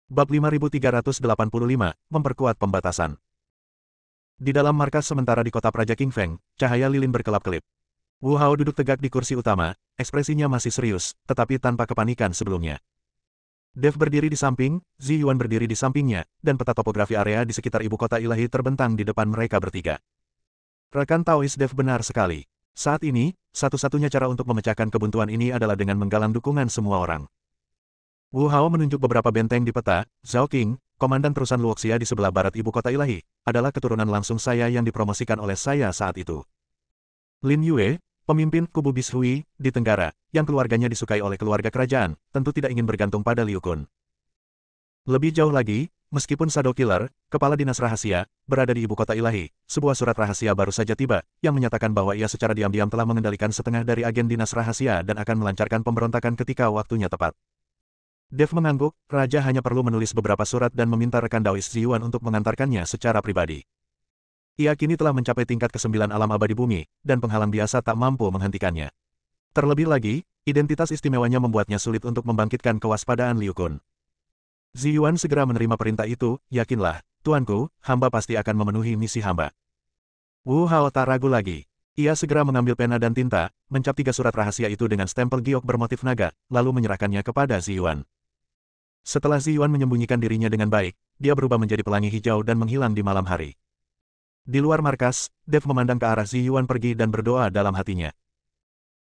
Bab 5385, Memperkuat Pembatasan. Di dalam markas sementara di kota Praja King Feng, cahaya lilin berkelap-kelip. Wu Hao duduk tegak di kursi utama, ekspresinya masih serius, tetapi tanpa kepanikan sebelumnya. Dev berdiri di samping, Zi Yuan berdiri di sampingnya, dan peta topografi area di sekitar ibu kota ilahi terbentang di depan mereka bertiga. Rekan Taois Dev benar sekali. Saat ini, satu-satunya cara untuk memecahkan kebuntuan ini adalah dengan menggalang dukungan semua orang. Wu Hao menunjuk beberapa benteng di peta. Zhao Qing, komandan perusahaan Luoxia di sebelah barat ibu kota ilahi, adalah keturunan langsung saya yang dipromosikan oleh saya saat itu. Lin Yue, pemimpin kubu Bishui, di Tenggara, yang keluarganya disukai oleh keluarga kerajaan, tentu tidak ingin bergantung pada Liu Kun. Lebih jauh lagi, meskipun Shadow Killer, kepala dinas rahasia, berada di ibu kota ilahi, sebuah surat rahasia baru saja tiba, yang menyatakan bahwa ia secara diam-diam telah mengendalikan setengah dari agen dinas rahasia dan akan melancarkan pemberontakan ketika waktunya tepat. Dev mengangguk, Raja hanya perlu menulis beberapa surat dan meminta rekan Daois Zi Yuan untuk mengantarkannya secara pribadi. Ia kini telah mencapai tingkat ke-9 alam abadi bumi, dan penghalang biasa tak mampu menghentikannya. Terlebih lagi, identitas istimewanya membuatnya sulit untuk membangkitkan kewaspadaan Liu Kun. Zi Yuan segera menerima perintah itu, yakinlah, tuanku, hamba pasti akan memenuhi misi hamba. Wu Hao tak ragu lagi. Ia segera mengambil pena dan tinta, mencap 3 surat rahasia itu dengan stempel giok bermotif naga, lalu menyerahkannya kepada Zi Yuan. Setelah Zi Yuan menyembunyikan dirinya dengan baik, dia berubah menjadi pelangi hijau dan menghilang di malam hari. Di luar markas, Dev memandang ke arah Zi Yuan pergi dan berdoa dalam hatinya.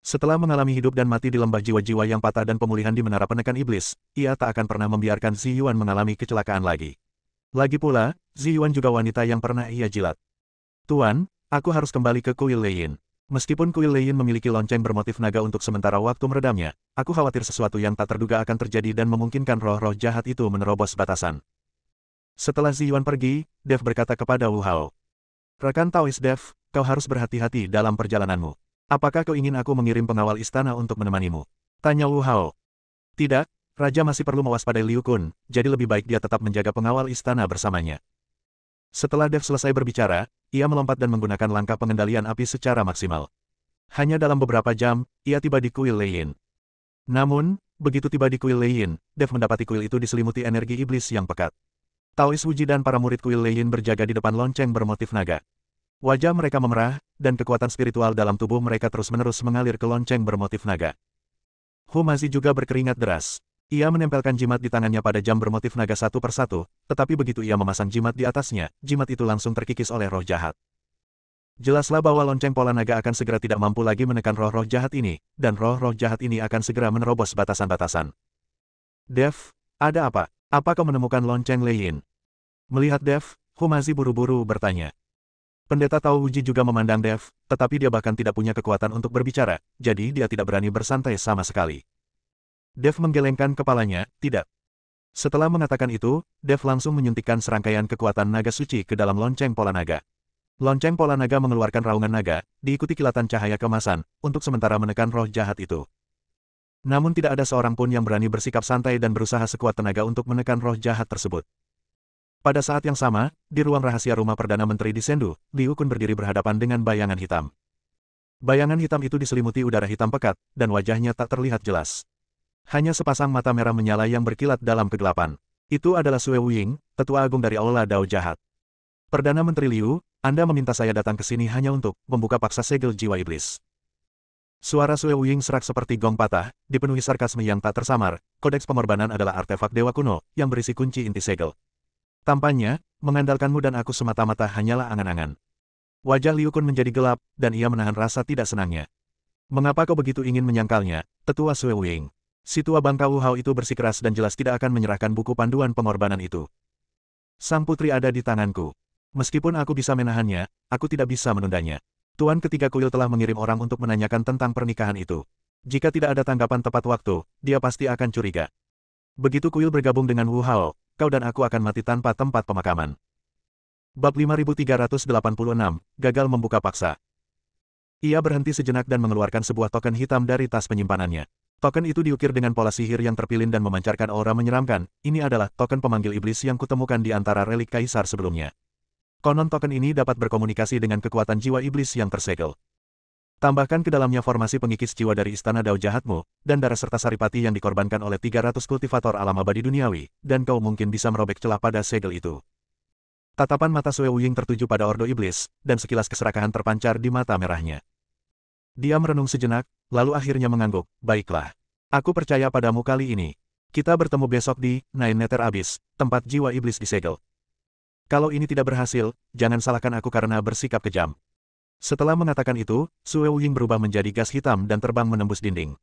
Setelah mengalami hidup dan mati di lembah jiwa-jiwa yang patah dan pemulihan di menara penekan iblis, ia tak akan pernah membiarkan Zi Yuan mengalami kecelakaan lagi. Lagi pula, Zi Yuan juga wanita yang pernah ia jilat. Tuan, aku harus kembali ke Kuil Leiyin. Meskipun Kuil Leiyin memiliki lonceng bermotif naga untuk sementara waktu meredamnya, aku khawatir sesuatu yang tak terduga akan terjadi dan memungkinkan roh-roh jahat itu menerobos batasan. Setelah Zi Yuan pergi, Dev berkata kepada Wu Hao. Rekan Taois Dev, kau harus berhati-hati dalam perjalananmu. Apakah kau ingin aku mengirim pengawal istana untuk menemanimu? Tanya Wu Hao. Tidak, Raja masih perlu mewaspadai Liu Kun, jadi lebih baik dia tetap menjaga pengawal istana bersamanya. Setelah Dev selesai berbicara, ia melompat dan menggunakan langkah pengendalian api secara maksimal. Hanya dalam beberapa jam, ia tiba di Kuil Leiyin. Namun, begitu tiba di Kuil Leiyin, Dev mendapati kuil itu diselimuti energi iblis yang pekat. Taois Wuji dan para murid Kuil Leiyin berjaga di depan lonceng bermotif naga. Wajah mereka memerah, dan kekuatan spiritual dalam tubuh mereka terus-menerus mengalir ke lonceng bermotif naga. Hu Mazi juga berkeringat deras. Ia menempelkan jimat di tangannya pada jam bermotif naga satu persatu, tetapi begitu ia memasang jimat di atasnya, jimat itu langsung terkikis oleh roh jahat. Jelaslah bahwa lonceng pola naga akan segera tidak mampu lagi menekan roh-roh jahat ini, dan roh-roh jahat ini akan segera menerobos batasan-batasan. Dev, ada apa? Apa kau menemukan lonceng Leiyin? Melihat Dev, Hu Mazi buru-buru bertanya. Pendeta Tao Wuji juga memandang Dev, tetapi dia bahkan tidak punya kekuatan untuk berbicara, jadi dia tidak berani bersantai sama sekali. Dev menggelengkan kepalanya, tidak. Setelah mengatakan itu, Dev langsung menyuntikkan serangkaian kekuatan naga suci ke dalam lonceng pola naga. Lonceng pola naga mengeluarkan raungan naga, diikuti kilatan cahaya kemasan, untuk sementara menekan roh jahat itu. Namun tidak ada seorang pun yang berani bersikap santai dan berusaha sekuat tenaga untuk menekan roh jahat tersebut. Pada saat yang sama, di ruang rahasia rumah Perdana Menteri di Sendu, Liu Kun berdiri berhadapan dengan bayangan hitam. Bayangan hitam itu diselimuti udara hitam pekat, dan wajahnya tak terlihat jelas. Hanya sepasang mata merah menyala yang berkilat dalam kegelapan. Itu adalah Sue Wuying, tetua agung dari Aula Dao Jahat. Perdana Menteri Liu, Anda meminta saya datang ke sini hanya untuk membuka paksa segel jiwa iblis. Suara Sue Wuying serak seperti gong patah, dipenuhi sarkasme yang tak tersamar. Kodeks pengorbanan adalah artefak dewa kuno, yang berisi kunci inti segel. Tampaknya, mengandalkanmu dan aku semata-mata hanyalah angan-angan. Wajah Liu Kun menjadi gelap, dan ia menahan rasa tidak senangnya. Mengapa kau begitu ingin menyangkalnya, tetua Sue Wuying? Si tua bangka Wu Hao itu bersikeras dan jelas tidak akan menyerahkan buku panduan pengorbanan itu. Sang putri ada di tanganku. Meskipun aku bisa menahannya, aku tidak bisa menundanya. Tuan ketiga kuil telah mengirim orang untuk menanyakan tentang pernikahan itu. Jika tidak ada tanggapan tepat waktu, dia pasti akan curiga. Begitu kuil bergabung dengan Wu Hao, kau dan aku akan mati tanpa tempat pemakaman. Bab 5386, Gagal membuka paksa. Ia berhenti sejenak dan mengeluarkan sebuah token hitam dari tas penyimpanannya. Token itu diukir dengan pola sihir yang terpilin dan memancarkan aura menyeramkan. Ini adalah token pemanggil iblis yang kutemukan di antara relik kaisar sebelumnya. Konon token ini dapat berkomunikasi dengan kekuatan jiwa iblis yang tersegel. Tambahkan ke dalamnya formasi pengikis jiwa dari istana Dao jahatmu, dan darah serta saripati yang dikorbankan oleh 300 kultivator alam abadi duniawi, dan kau mungkin bisa merobek celah pada segel itu. Tatapan mata Sue Wuying tertuju pada Ordo Iblis, dan sekilas keserakahan terpancar di mata merahnya. Dia merenung sejenak, lalu akhirnya mengangguk, baiklah. Aku percaya padamu kali ini. Kita bertemu besok di Nine Nether Abyss, tempat jiwa iblis disegel. Kalau ini tidak berhasil, jangan salahkan aku karena bersikap kejam. Setelah mengatakan itu, Sue Wuying berubah menjadi gas hitam dan terbang menembus dinding.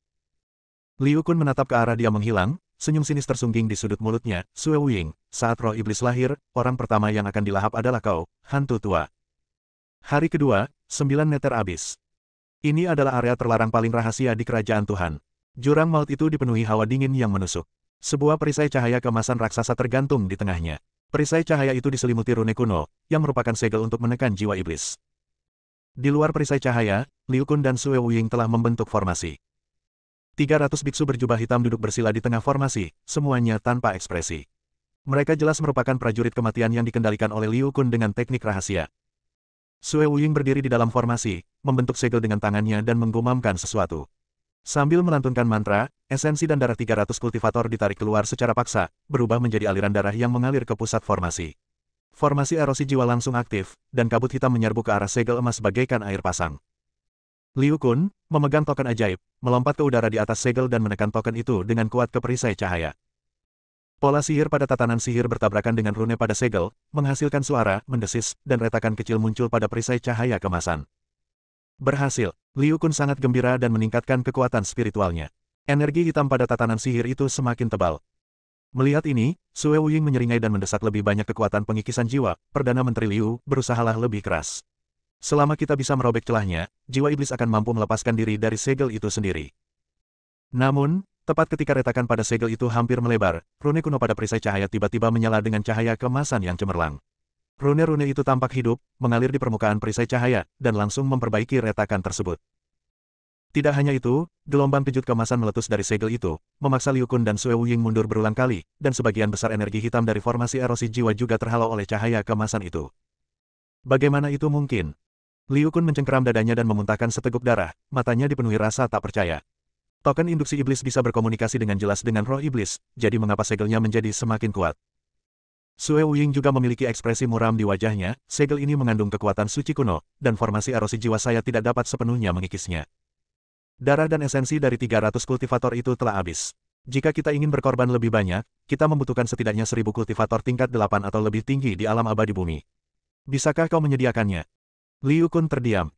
Liu Kun menatap ke arah dia menghilang, senyum sinis tersungging di sudut mulutnya. Sue Wuying, saat roh iblis lahir, orang pertama yang akan dilahap adalah kau, hantu tua. Hari kedua, 9 Nether Abyss. Ini adalah area terlarang paling rahasia di kerajaan Tuhan. Jurang maut itu dipenuhi hawa dingin yang menusuk. Sebuah perisai cahaya keemasan raksasa tergantung di tengahnya. Perisai cahaya itu diselimuti rune kuno, yang merupakan segel untuk menekan jiwa iblis. Di luar perisai cahaya, Liu Kun dan Sue Wuying telah membentuk formasi. 300 biksu berjubah hitam duduk bersila di tengah formasi, semuanya tanpa ekspresi. Mereka jelas merupakan prajurit kematian yang dikendalikan oleh Liu Kun dengan teknik rahasia. Sue Wuying berdiri di dalam formasi, membentuk segel dengan tangannya dan menggumamkan sesuatu. Sambil melantunkan mantra, esensi dan darah 300 kultivator ditarik keluar secara paksa, berubah menjadi aliran darah yang mengalir ke pusat formasi. Formasi erosi jiwa langsung aktif, dan kabut hitam menyerbu ke arah segel emas bagaikan air pasang. Liu Kun, memegang token ajaib, melompat ke udara di atas segel dan menekan token itu dengan kuat ke perisai cahaya. Pola sihir pada tatanan sihir bertabrakan dengan rune pada segel, menghasilkan suara, mendesis, dan retakan kecil muncul pada perisai cahaya kemasan. Berhasil, Liu Kun sangat gembira dan meningkatkan kekuatan spiritualnya. Energi hitam pada tatanan sihir itu semakin tebal. Melihat ini, Sue Wuying menyeringai dan mendesak lebih banyak kekuatan pengikisan jiwa. Perdana Menteri Liu, berusahalah lebih keras. Selama kita bisa merobek celahnya, jiwa iblis akan mampu melepaskan diri dari segel itu sendiri. Namun, tepat ketika retakan pada segel itu hampir melebar, rune kuno pada perisai cahaya tiba-tiba menyala dengan cahaya kemasan yang cemerlang. Rune-rune itu tampak hidup, mengalir di permukaan perisai cahaya, dan langsung memperbaiki retakan tersebut. Tidak hanya itu, gelombang kejut kemasan meletus dari segel itu, memaksa Liu Kun dan Sue Wuying mundur berulang kali, dan sebagian besar energi hitam dari formasi erosi jiwa juga terhalau oleh cahaya kemasan itu. Bagaimana itu mungkin? Liu Kun mencengkeram dadanya dan memuntahkan seteguk darah, matanya dipenuhi rasa tak percaya. Token induksi iblis bisa berkomunikasi dengan jelas dengan roh iblis, jadi mengapa segelnya menjadi semakin kuat? Sue Wuying juga memiliki ekspresi muram di wajahnya, segel ini mengandung kekuatan suci kuno, dan formasi erosi jiwa saya tidak dapat sepenuhnya mengikisnya. Darah dan esensi dari 300 kultivator itu telah habis. Jika kita ingin berkorban lebih banyak, kita membutuhkan setidaknya 1000 kultivator tingkat 8 atau lebih tinggi di alam abadi bumi. Bisakah kau menyediakannya? Liu Kun terdiam.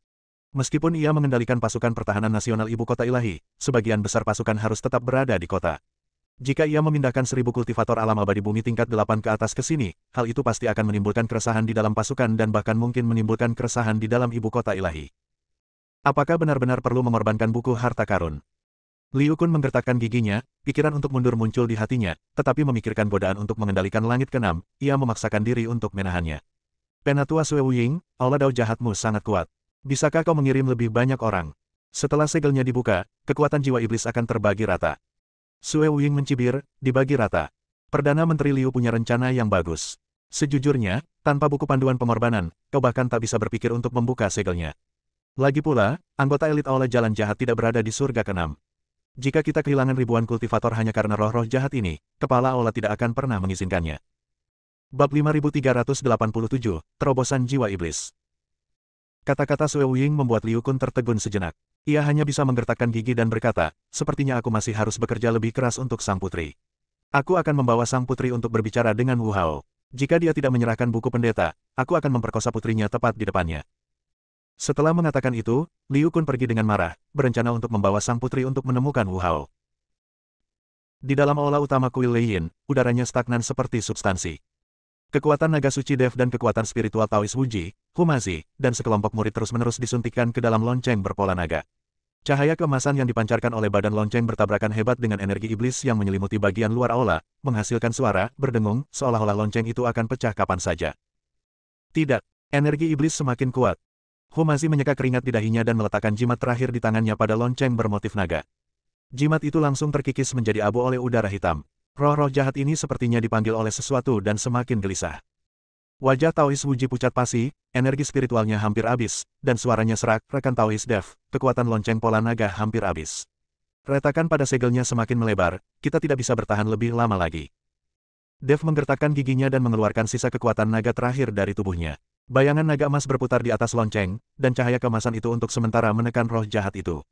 Meskipun ia mengendalikan pasukan pertahanan nasional ibu kota ilahi, sebagian besar pasukan harus tetap berada di kota. Jika ia memindahkan 1000 kultivator alam abadi bumi tingkat 8 ke atas ke sini, hal itu pasti akan menimbulkan keresahan di dalam pasukan dan bahkan mungkin menimbulkan keresahan di dalam ibu kota ilahi. Apakah benar-benar perlu mengorbankan buku harta karun? Liu Kun menggertakkan giginya, pikiran untuk mundur muncul di hatinya, tetapi memikirkan godaan untuk mengendalikan langit keenam, ia memaksakan diri untuk menahannya. Penatua Sue Wuying, aula Dao jahatmu sangat kuat. Bisakah kau mengirim lebih banyak orang? Setelah segelnya dibuka, kekuatan jiwa iblis akan terbagi rata. Sue Wuying mencibir, dibagi rata. Perdana Menteri Liu punya rencana yang bagus. Sejujurnya, tanpa buku panduan pengorbanan, kau bahkan tak bisa berpikir untuk membuka segelnya. Lagi pula, anggota elit aula jalan jahat tidak berada di surga ke-6. Jika kita kehilangan ribuan kultivator hanya karena roh-roh jahat ini, kepala aula tidak akan pernah mengizinkannya. Bab 5387, Terobosan Jiwa Iblis. Kata-kata Sue Wuying membuat Liu Kun tertegun sejenak. Ia hanya bisa menggertakkan gigi dan berkata, sepertinya aku masih harus bekerja lebih keras untuk sang putri. Aku akan membawa sang putri untuk berbicara dengan Wu Hao. Jika dia tidak menyerahkan buku pendeta, aku akan memperkosa putrinya tepat di depannya. Setelah mengatakan itu, Liu Kun pergi dengan marah, berencana untuk membawa sang putri untuk menemukan Wu Hao. Di dalam aula utama kuil Leiyin, udaranya stagnan seperti substansi. Kekuatan naga suci Dev dan kekuatan spiritual Taois Wuji, Humazi, dan sekelompok murid terus-menerus disuntikkan ke dalam lonceng berpola naga. Cahaya keemasan yang dipancarkan oleh badan lonceng bertabrakan hebat dengan energi iblis yang menyelimuti bagian luar aula, menghasilkan suara, berdengung, seolah-olah lonceng itu akan pecah kapan saja. Tidak, energi iblis semakin kuat. Humazi menyeka keringat di dahinya dan meletakkan jimat terakhir di tangannya pada lonceng bermotif naga. Jimat itu langsung terkikis menjadi abu oleh udara hitam. Roh-roh jahat ini sepertinya dipanggil oleh sesuatu dan semakin gelisah. Wajah Taois Wuji pucat pasi, energi spiritualnya hampir habis, dan suaranya serak, rekan Taois Dev, kekuatan lonceng pola naga hampir habis. Retakan pada segelnya semakin melebar, kita tidak bisa bertahan lebih lama lagi. Dev menggertakkan giginya dan mengeluarkan sisa kekuatan naga terakhir dari tubuhnya. Bayangan naga emas berputar di atas lonceng, dan cahaya kemasan itu untuk sementara menekan roh jahat itu.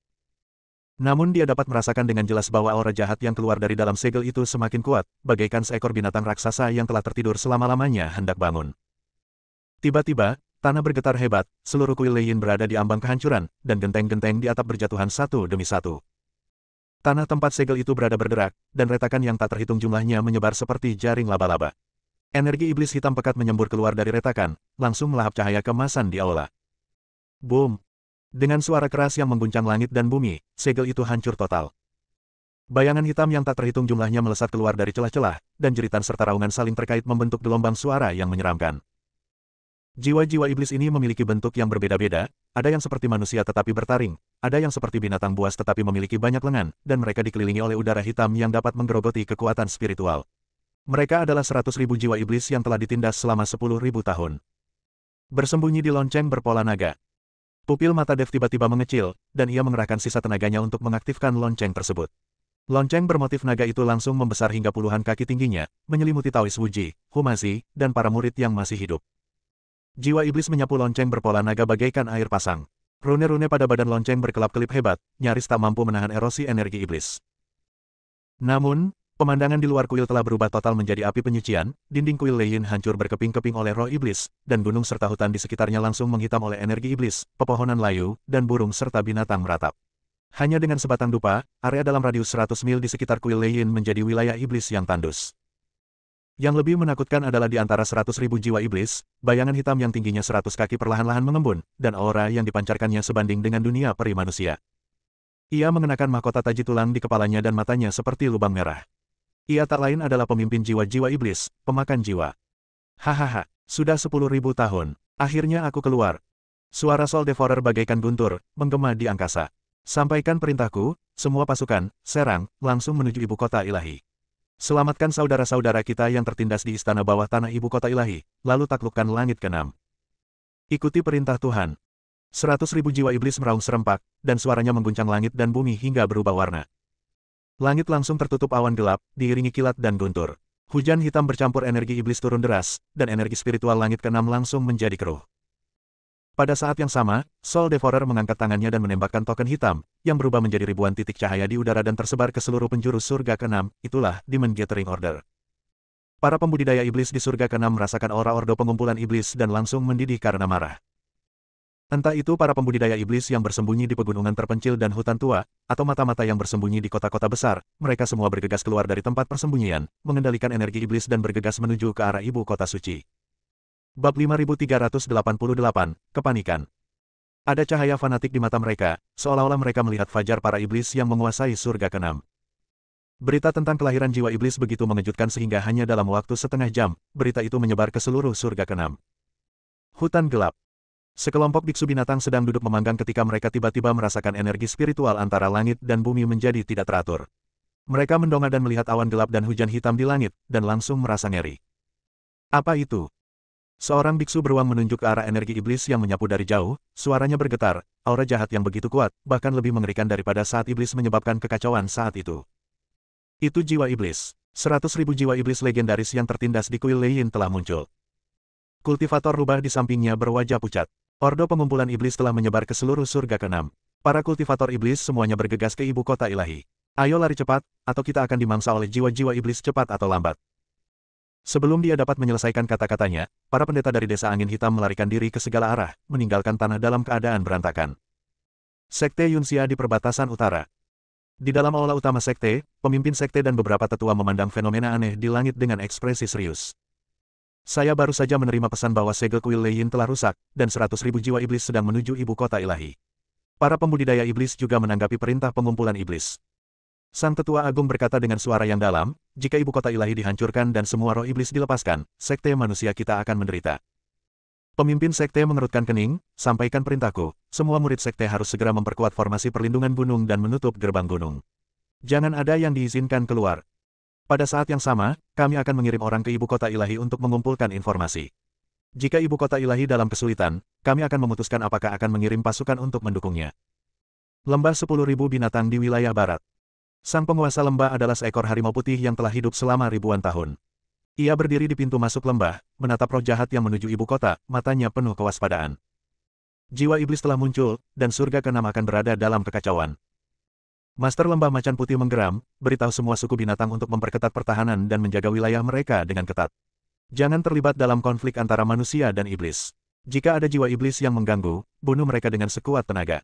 Namun dia dapat merasakan dengan jelas bahwa aura jahat yang keluar dari dalam segel itu semakin kuat, bagaikan seekor binatang raksasa yang telah tertidur selama-lamanya hendak bangun. Tiba-tiba, tanah bergetar hebat, seluruh kuil Lei Yin berada di ambang kehancuran, dan genteng-genteng di atap berjatuhan satu demi satu. Tanah tempat segel itu berada bergerak, dan retakan yang tak terhitung jumlahnya menyebar seperti jaring laba-laba. Energi iblis hitam pekat menyembur keluar dari retakan, langsung melahap cahaya kemasan di aula. Boom! Dengan suara keras yang mengguncang langit dan bumi, segel itu hancur total. Bayangan hitam yang tak terhitung jumlahnya melesat keluar dari celah-celah, dan jeritan serta raungan saling terkait membentuk gelombang suara yang menyeramkan. Jiwa-jiwa iblis ini memiliki bentuk yang berbeda-beda, ada yang seperti manusia tetapi bertaring, ada yang seperti binatang buas tetapi memiliki banyak lengan, dan mereka dikelilingi oleh udara hitam yang dapat menggerogoti kekuatan spiritual. Mereka adalah 100.000 jiwa iblis yang telah ditindas selama 10.000 tahun. Bersembunyi di lonceng berpola naga. Pupil mata Dev tiba-tiba mengecil, dan ia mengerahkan sisa tenaganya untuk mengaktifkan lonceng tersebut. Lonceng bermotif naga itu langsung membesar hingga puluhan kaki tingginya, menyelimuti Taois Wuji, Humazi, dan para murid yang masih hidup. Jiwa iblis menyapu lonceng berpola naga bagaikan air pasang. Rune-rune pada badan lonceng berkelap-kelip hebat, nyaris tak mampu menahan erosi energi iblis. Namun, pemandangan di luar kuil telah berubah total menjadi api penyucian, dinding kuil Lei Yin hancur berkeping-keping oleh roh iblis, dan gunung serta hutan di sekitarnya langsung menghitam oleh energi iblis, pepohonan layu, dan burung serta binatang meratap. Hanya dengan sebatang dupa, area dalam radius 100 mil di sekitar kuil Lei Yin menjadi wilayah iblis yang tandus. Yang lebih menakutkan adalah di antara 100.000 jiwa iblis, bayangan hitam yang tingginya 100 kaki perlahan-lahan mengembun, dan aura yang dipancarkannya sebanding dengan dunia peri manusia. Ia mengenakan mahkota taji tulang di kepalanya dan matanya seperti lubang merah. Ia tak lain adalah pemimpin jiwa-jiwa iblis, pemakan jiwa. Hahaha, sudah 10.000 tahun. Akhirnya aku keluar. Suara Soul Devourer bagaikan guntur, menggema di angkasa. Sampaikan perintahku, semua pasukan, serang, langsung menuju ibu kota ilahi. Selamatkan saudara-saudara kita yang tertindas di istana bawah tanah ibu kota ilahi, lalu taklukkan langit ke-6. Ikuti perintah Tuhan. 100.000 jiwa iblis meraung serempak, dan suaranya mengguncang langit dan bumi hingga berubah warna. Langit langsung tertutup awan gelap, diiringi kilat dan guntur. Hujan hitam bercampur energi iblis turun deras, dan energi spiritual langit ke-6 langsung menjadi keruh. Pada saat yang sama, Soul Devourer mengangkat tangannya dan menembakkan token hitam, yang berubah menjadi ribuan titik cahaya di udara dan tersebar ke seluruh penjuru surga ke-6, itulah Demon Gathering Order. Para pembudidaya iblis di surga ke-6 merasakan aura ordo pengumpulan iblis dan langsung mendidih karena marah. Entah itu para pembudidaya iblis yang bersembunyi di pegunungan terpencil dan hutan tua, atau mata-mata yang bersembunyi di kota-kota besar, mereka semua bergegas keluar dari tempat persembunyian, mengendalikan energi iblis dan bergegas menuju ke arah ibu kota suci. Bab 5388, Kepanikan. Ada cahaya fanatik di mata mereka, seolah-olah mereka melihat fajar para iblis yang menguasai surga ke-6. Berita tentang kelahiran jiwa iblis begitu mengejutkan sehingga hanya dalam waktu setengah jam, berita itu menyebar ke seluruh surga ke-6. Hutan gelap. Sekelompok biksu binatang sedang duduk memanggang ketika mereka tiba-tiba merasakan energi spiritual antara langit dan bumi menjadi tidak teratur. Mereka mendongak dan melihat awan gelap dan hujan hitam di langit, dan langsung merasa ngeri. Apa itu? Seorang biksu beruang menunjuk ke arah energi iblis yang menyapu dari jauh, suaranya bergetar, aura jahat yang begitu kuat, bahkan lebih mengerikan daripada saat iblis menyebabkan kekacauan saat itu. Itu jiwa iblis. 100.000 jiwa iblis legendaris yang tertindas di kuil Lei Yin telah muncul. Kultivator rubah di sampingnya berwajah pucat. Ordo pengumpulan iblis telah menyebar ke seluruh surga ke-6. Para kultivator iblis semuanya bergegas ke ibu kota ilahi. Ayo lari cepat, atau kita akan dimangsa oleh jiwa-jiwa iblis cepat atau lambat. Sebelum dia dapat menyelesaikan kata-katanya, para pendeta dari desa angin hitam melarikan diri ke segala arah, meninggalkan tanah dalam keadaan berantakan. Sekte Yunxia di perbatasan utara. Di dalam aula utama sekte, pemimpin sekte dan beberapa tetua memandang fenomena aneh di langit dengan ekspresi serius. Saya baru saja menerima pesan bahwa segel kuil Lei Yin telah rusak, dan 100.000 jiwa iblis sedang menuju ibu kota ilahi. Para pembudidaya iblis juga menanggapi perintah pengumpulan iblis. Sang tetua agung berkata dengan suara yang dalam, jika ibu kota ilahi dihancurkan dan semua roh iblis dilepaskan, sekte manusia kita akan menderita. Pemimpin sekte mengerutkan kening, sampaikan perintahku, semua murid sekte harus segera memperkuat formasi perlindungan gunung dan menutup gerbang gunung. Jangan ada yang diizinkan keluar. Pada saat yang sama, kami akan mengirim orang ke ibu kota ilahi untuk mengumpulkan informasi. Jika ibu kota ilahi dalam kesulitan, kami akan memutuskan apakah akan mengirim pasukan untuk mendukungnya. Lembah 10.000 binatang di wilayah barat. Sang penguasa lembah adalah seekor harimau putih yang telah hidup selama ribuan tahun. Ia berdiri di pintu masuk lembah, menatap roh jahat yang menuju ibu kota, matanya penuh kewaspadaan. Jiwa iblis telah muncul, dan surga ke-6 akan berada dalam kekacauan. Master Lembah Macan Putih menggeram, beritahu semua suku binatang untuk memperketat pertahanan dan menjaga wilayah mereka dengan ketat. Jangan terlibat dalam konflik antara manusia dan iblis. Jika ada jiwa iblis yang mengganggu, bunuh mereka dengan sekuat tenaga.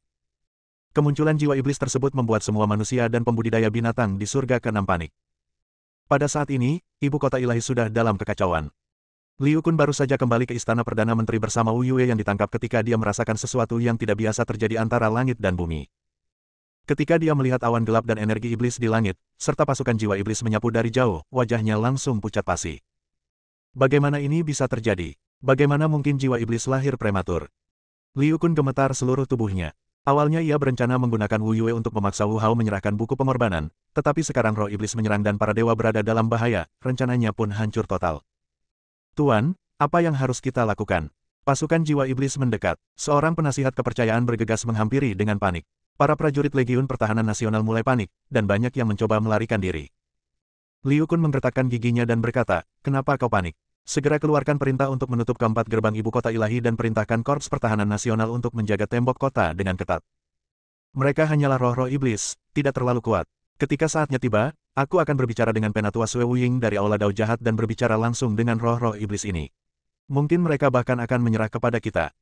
Kemunculan jiwa iblis tersebut membuat semua manusia dan pembudidaya binatang di surga ke-6 panik. Pada saat ini, ibu kota ilahi sudah dalam kekacauan. Liu Kun baru saja kembali ke istana Perdana Menteri bersama Wu Yue yang ditangkap ketika dia merasakan sesuatu yang tidak biasa terjadi antara langit dan bumi. Ketika dia melihat awan gelap dan energi iblis di langit, serta pasukan jiwa iblis menyapu dari jauh, wajahnya langsung pucat pasi. Bagaimana ini bisa terjadi? Bagaimana mungkin jiwa iblis lahir prematur? Liu Kun gemetar seluruh tubuhnya. Awalnya ia berencana menggunakan Wu Yue untuk memaksa Wu Hao menyerahkan buku pengorbanan, tetapi sekarang roh iblis menyerang dan para dewa berada dalam bahaya, rencananya pun hancur total. Tuan, apa yang harus kita lakukan? Pasukan jiwa iblis mendekat. Seorang penasihat kepercayaan bergegas menghampiri dengan panik. Para prajurit Legiun Pertahanan Nasional mulai panik, dan banyak yang mencoba melarikan diri. Liu Kun menggertakkan giginya dan berkata, kenapa kau panik? Segera keluarkan perintah untuk menutup keempat gerbang ibu kota ilahi dan perintahkan Korps Pertahanan Nasional untuk menjaga tembok kota dengan ketat. Mereka hanyalah roh-roh iblis, tidak terlalu kuat. Ketika saatnya tiba, aku akan berbicara dengan Penatua Sue Wuying dari Aula Dao Jahat dan berbicara langsung dengan roh-roh iblis ini. Mungkin mereka bahkan akan menyerah kepada kita.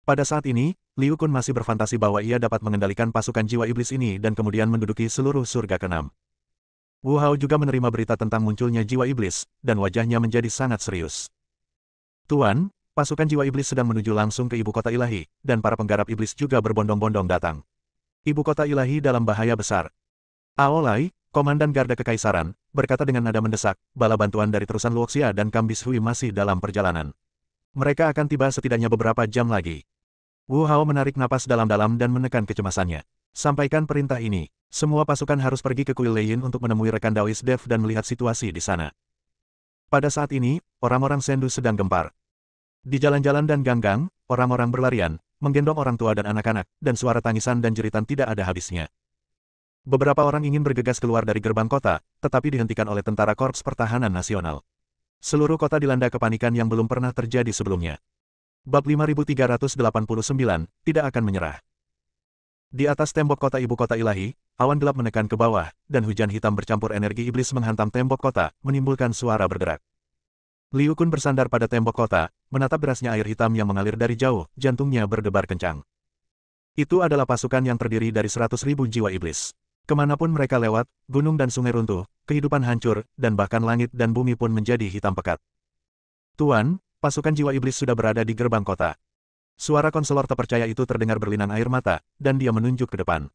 Pada saat ini, Liu Kun masih berfantasi bahwa ia dapat mengendalikan pasukan jiwa iblis ini dan kemudian menduduki seluruh surga ke-6. Wu Hao juga menerima berita tentang munculnya jiwa iblis, dan wajahnya menjadi sangat serius. Tuan, pasukan jiwa iblis sedang menuju langsung ke ibu kota ilahi, dan para penggarap iblis juga berbondong-bondong datang. Ibu kota ilahi dalam bahaya besar. Aolai, Komandan Garda Kekaisaran, berkata dengan nada mendesak, bala bantuan dari terusan Luoxia dan Kambis Hui masih dalam perjalanan. Mereka akan tiba setidaknya beberapa jam lagi. Wu Hao menarik napas dalam-dalam dan menekan kecemasannya. Sampaikan perintah ini. Semua pasukan harus pergi ke kuil Leiyin untuk menemui rekan Daois Dev dan melihat situasi di sana. Pada saat ini, orang-orang Sendu sedang gempar. Di jalan-jalan dan gang-gang, orang-orang berlarian, menggendong orang tua dan anak-anak, dan suara tangisan dan jeritan tidak ada habisnya. Beberapa orang ingin bergegas keluar dari gerbang kota, tetapi dihentikan oleh tentara Korps Pertahanan Nasional. Seluruh kota dilanda kepanikan yang belum pernah terjadi sebelumnya. Bab 5389, tidak akan menyerah. Di atas tembok kota ibu kota ilahi, awan gelap menekan ke bawah, dan hujan hitam bercampur energi iblis menghantam tembok kota, menimbulkan suara bergerak. Liu Kun bersandar pada tembok kota, menatap derasnya air hitam yang mengalir dari jauh, jantungnya berdebar kencang. Itu adalah pasukan yang terdiri dari 100.000 jiwa iblis. Kemanapun mereka lewat, gunung dan sungai runtuh, kehidupan hancur, dan bahkan langit dan bumi pun menjadi hitam pekat. Tuan, pasukan jiwa iblis sudah berada di gerbang kota. Suara konselor terpercaya itu terdengar berlinang air mata, dan dia menunjuk ke depan.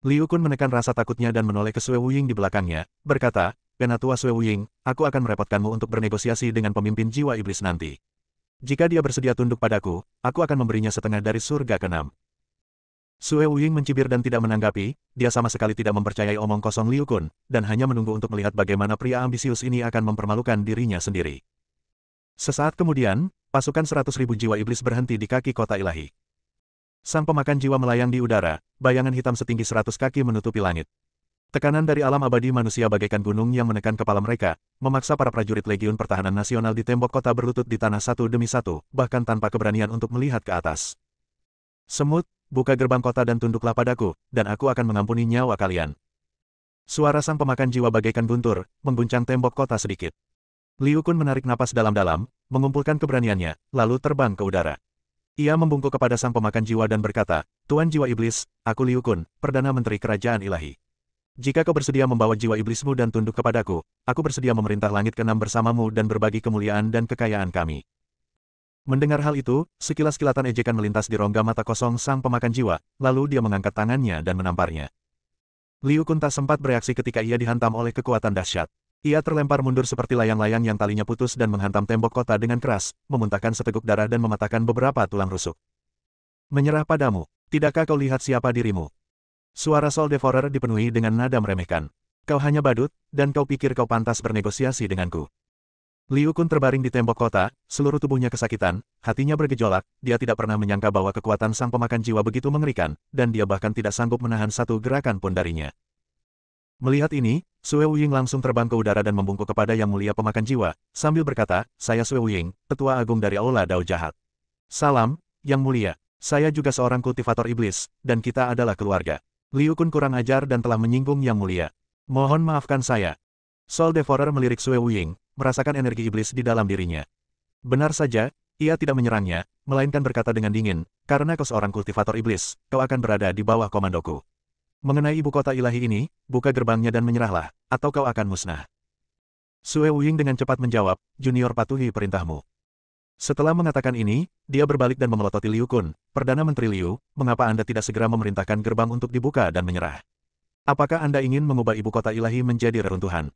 Liu Kun menekan rasa takutnya dan menoleh ke Sue Wuying di belakangnya, berkata, Penatua Sue Wuying, aku akan merepotkanmu untuk bernegosiasi dengan pemimpin jiwa iblis nanti. Jika dia bersedia tunduk padaku, aku akan memberinya setengah dari surga ke-6. Sue Wuying mencibir dan tidak menanggapi, dia sama sekali tidak mempercayai omong kosong Liu Kun, dan hanya menunggu untuk melihat bagaimana pria ambisius ini akan mempermalukan dirinya sendiri. Sesaat kemudian, pasukan 100.000 jiwa iblis berhenti di kaki kota ilahi. Sang pemakan jiwa melayang di udara, bayangan hitam setinggi 100 kaki menutupi langit. Tekanan dari alam abadi manusia bagaikan gunung yang menekan kepala mereka, memaksa para prajurit Legiun Pertahanan Nasional di tembok kota berlutut di tanah satu demi satu, bahkan tanpa keberanian untuk melihat ke atas. Semut, buka gerbang kota dan tunduklah padaku, dan aku akan mengampuni nyawa kalian. Suara sang pemakan jiwa bagaikan guntur, mengguncang tembok kota sedikit. Liu Kun menarik napas dalam-dalam, mengumpulkan keberaniannya, lalu terbang ke udara. Ia membungkuk kepada sang pemakan jiwa dan berkata, Tuan jiwa iblis, aku Liu Kun, Perdana Menteri Kerajaan Ilahi. Jika kau bersedia membawa jiwa iblismu dan tunduk kepadaku, aku bersedia memerintah langit ke-6 bersamamu dan berbagi kemuliaan dan kekayaan kami. Mendengar hal itu, sekilas kilatan ejekan melintas di rongga mata kosong sang pemakan jiwa, lalu dia mengangkat tangannya dan menamparnya. Liu Kun tak sempat bereaksi ketika ia dihantam oleh kekuatan dahsyat. Ia terlempar mundur seperti layang-layang yang talinya putus dan menghantam tembok kota dengan keras, memuntahkan seteguk darah dan mematahkan beberapa tulang rusuk. Menyerah padamu, tidakkah kau lihat siapa dirimu? Suara Soul Devourer dipenuhi dengan nada meremehkan. Kau hanya badut, dan kau pikir kau pantas bernegosiasi denganku. Liu Kun terbaring di tembok kota, seluruh tubuhnya kesakitan, hatinya bergejolak, dia tidak pernah menyangka bahwa kekuatan sang pemakan jiwa begitu mengerikan, dan dia bahkan tidak sanggup menahan satu gerakan pun darinya. Melihat ini, Sue Wuying langsung terbang ke udara dan membungkuk kepada Yang Mulia Pemakan Jiwa, sambil berkata, "Saya Sue Wuying, Tetua Agung dari Aula Dao Jahat. Salam, Yang Mulia. Saya juga seorang kultivator iblis, dan kita adalah keluarga." Liu Kun kurang ajar dan telah menyinggung Yang Mulia. "Mohon maafkan saya." Soul Devourer melirik Sue Wuying, merasakan energi iblis di dalam dirinya. Benar saja, ia tidak menyerangnya, melainkan berkata dengan dingin, "Karena kau seorang kultivator iblis, kau akan berada di bawah komandoku. Mengenai ibu kota ilahi ini, buka gerbangnya dan menyerahlah, atau kau akan musnah." Sue Wuying dengan cepat menjawab, "Junior patuhi perintahmu." Setelah mengatakan ini, dia berbalik dan memelototi Liu Kun, "Perdana Menteri Liu, mengapa Anda tidak segera memerintahkan gerbang untuk dibuka dan menyerah? Apakah Anda ingin mengubah ibu kota ilahi menjadi reruntuhan?"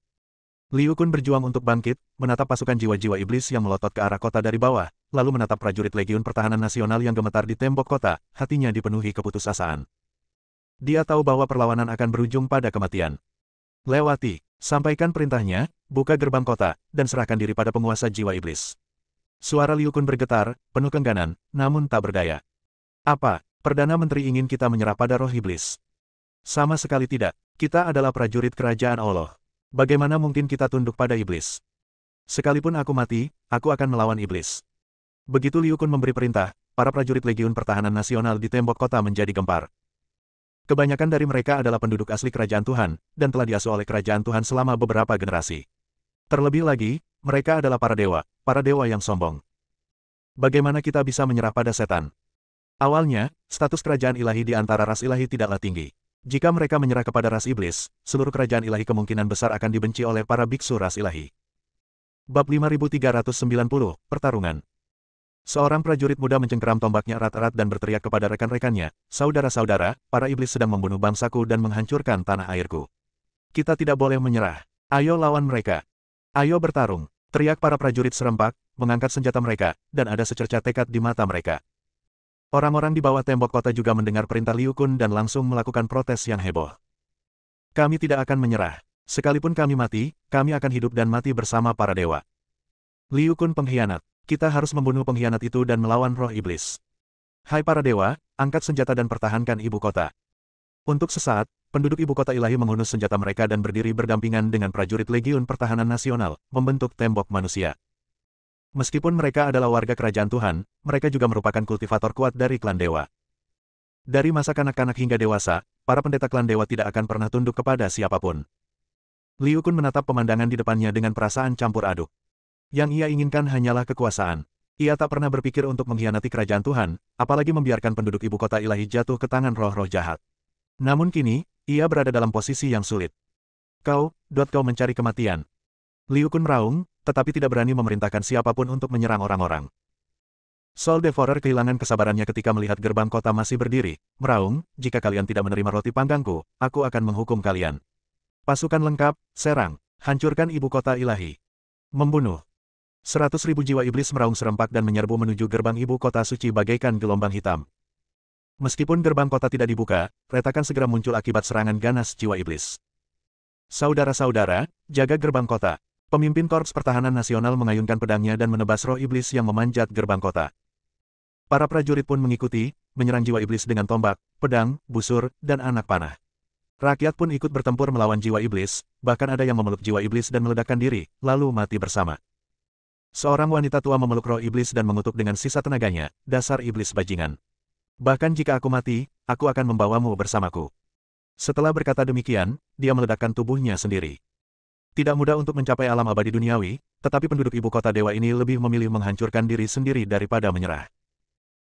Liu Kun berjuang untuk bangkit, menatap pasukan jiwa-jiwa iblis yang melotot ke arah kota dari bawah, lalu menatap prajurit Legiun Pertahanan Nasional yang gemetar di tembok kota, hatinya dipenuhi keputusasaan. Dia tahu bahwa perlawanan akan berujung pada kematian. "Lewati, sampaikan perintahnya, buka gerbang kota, dan serahkan diri pada penguasa jiwa iblis." Suara Liu Kun bergetar, penuh kengganan, namun tak berdaya. "Apa, Perdana Menteri ingin kita menyerah pada roh iblis?" "Sama sekali tidak, kita adalah prajurit kerajaan Allah. Bagaimana mungkin kita tunduk pada iblis? Sekalipun aku mati, aku akan melawan iblis." Begitu Liu Kun memberi perintah, para prajurit Legiun Pertahanan Nasional di tembok kota menjadi gempar. Kebanyakan dari mereka adalah penduduk asli kerajaan Tuhan, dan telah diasuh oleh kerajaan Tuhan selama beberapa generasi. Terlebih lagi, mereka adalah para dewa yang sombong. Bagaimana kita bisa menyerah pada setan? Awalnya, status kerajaan ilahi di antara ras ilahi tidaklah tinggi. Jika mereka menyerah kepada ras iblis, seluruh kerajaan ilahi kemungkinan besar akan dibenci oleh para biksu ras ilahi. Bab 5390, Pertarungan. Seorang prajurit muda mencengkeram tombaknya erat-erat dan berteriak kepada rekan-rekannya, "Saudara-saudara, para iblis sedang membunuh bangsaku dan menghancurkan tanah airku. Kita tidak boleh menyerah. Ayo lawan mereka. Ayo bertarung." Teriak para prajurit serempak, mengangkat senjata mereka, dan ada secercah tekad di mata mereka. Orang-orang di bawah tembok kota juga mendengar perintah Liu Kun dan langsung melakukan protes yang heboh. "Kami tidak akan menyerah. Sekalipun kami mati, kami akan hidup dan mati bersama para dewa." "Liu Kun pengkhianat. Kita harus membunuh pengkhianat itu dan melawan roh iblis. Hai para dewa, angkat senjata dan pertahankan ibu kota." Untuk sesaat, penduduk ibu kota ilahi menghunus senjata mereka dan berdiri berdampingan dengan prajurit Legiun Pertahanan Nasional, membentuk tembok manusia. Meskipun mereka adalah warga kerajaan Tuhan, mereka juga merupakan kultivator kuat dari klan dewa. Dari masa kanak-kanak hingga dewasa, para pendeta klan dewa tidak akan pernah tunduk kepada siapapun. Liu Kun menatap pemandangan di depannya dengan perasaan campur aduk. Yang ia inginkan hanyalah kekuasaan. Ia tak pernah berpikir untuk mengkhianati kerajaan Tuhan, apalagi membiarkan penduduk ibu kota ilahi jatuh ke tangan roh-roh jahat. Namun kini, ia berada dalam posisi yang sulit. Kau mencari kematian." Liu Kun meraung, tetapi tidak berani memerintahkan siapapun untuk menyerang orang-orang. Soul Devourer kehilangan kesabarannya ketika melihat gerbang kota masih berdiri, meraung, "Jika kalian tidak menerima roti panggangku, aku akan menghukum kalian. Pasukan lengkap, serang, hancurkan ibu kota ilahi. Membunuh." 100.000 jiwa iblis meraung serempak dan menyerbu menuju gerbang ibu kota suci bagaikan gelombang hitam. Meskipun gerbang kota tidak dibuka, retakan segera muncul akibat serangan ganas jiwa iblis. "Saudara-saudara, jaga gerbang kota." Pemimpin Korps Pertahanan Nasional mengayunkan pedangnya dan menebas roh iblis yang memanjat gerbang kota. Para prajurit pun mengikuti, menyerang jiwa iblis dengan tombak, pedang, busur, dan anak panah. Rakyat pun ikut bertempur melawan jiwa iblis, bahkan ada yang memeluk jiwa iblis dan meledakkan diri, lalu mati bersama. Seorang wanita tua memeluk roh iblis dan mengutuk dengan sisa tenaganya, "Dasar iblis bajingan. Bahkan jika aku mati, aku akan membawamu bersamaku." Setelah berkata demikian, dia meledakkan tubuhnya sendiri. Tidak mudah untuk mencapai alam abadi duniawi, tetapi penduduk ibu kota dewa ini lebih memilih menghancurkan diri sendiri daripada menyerah.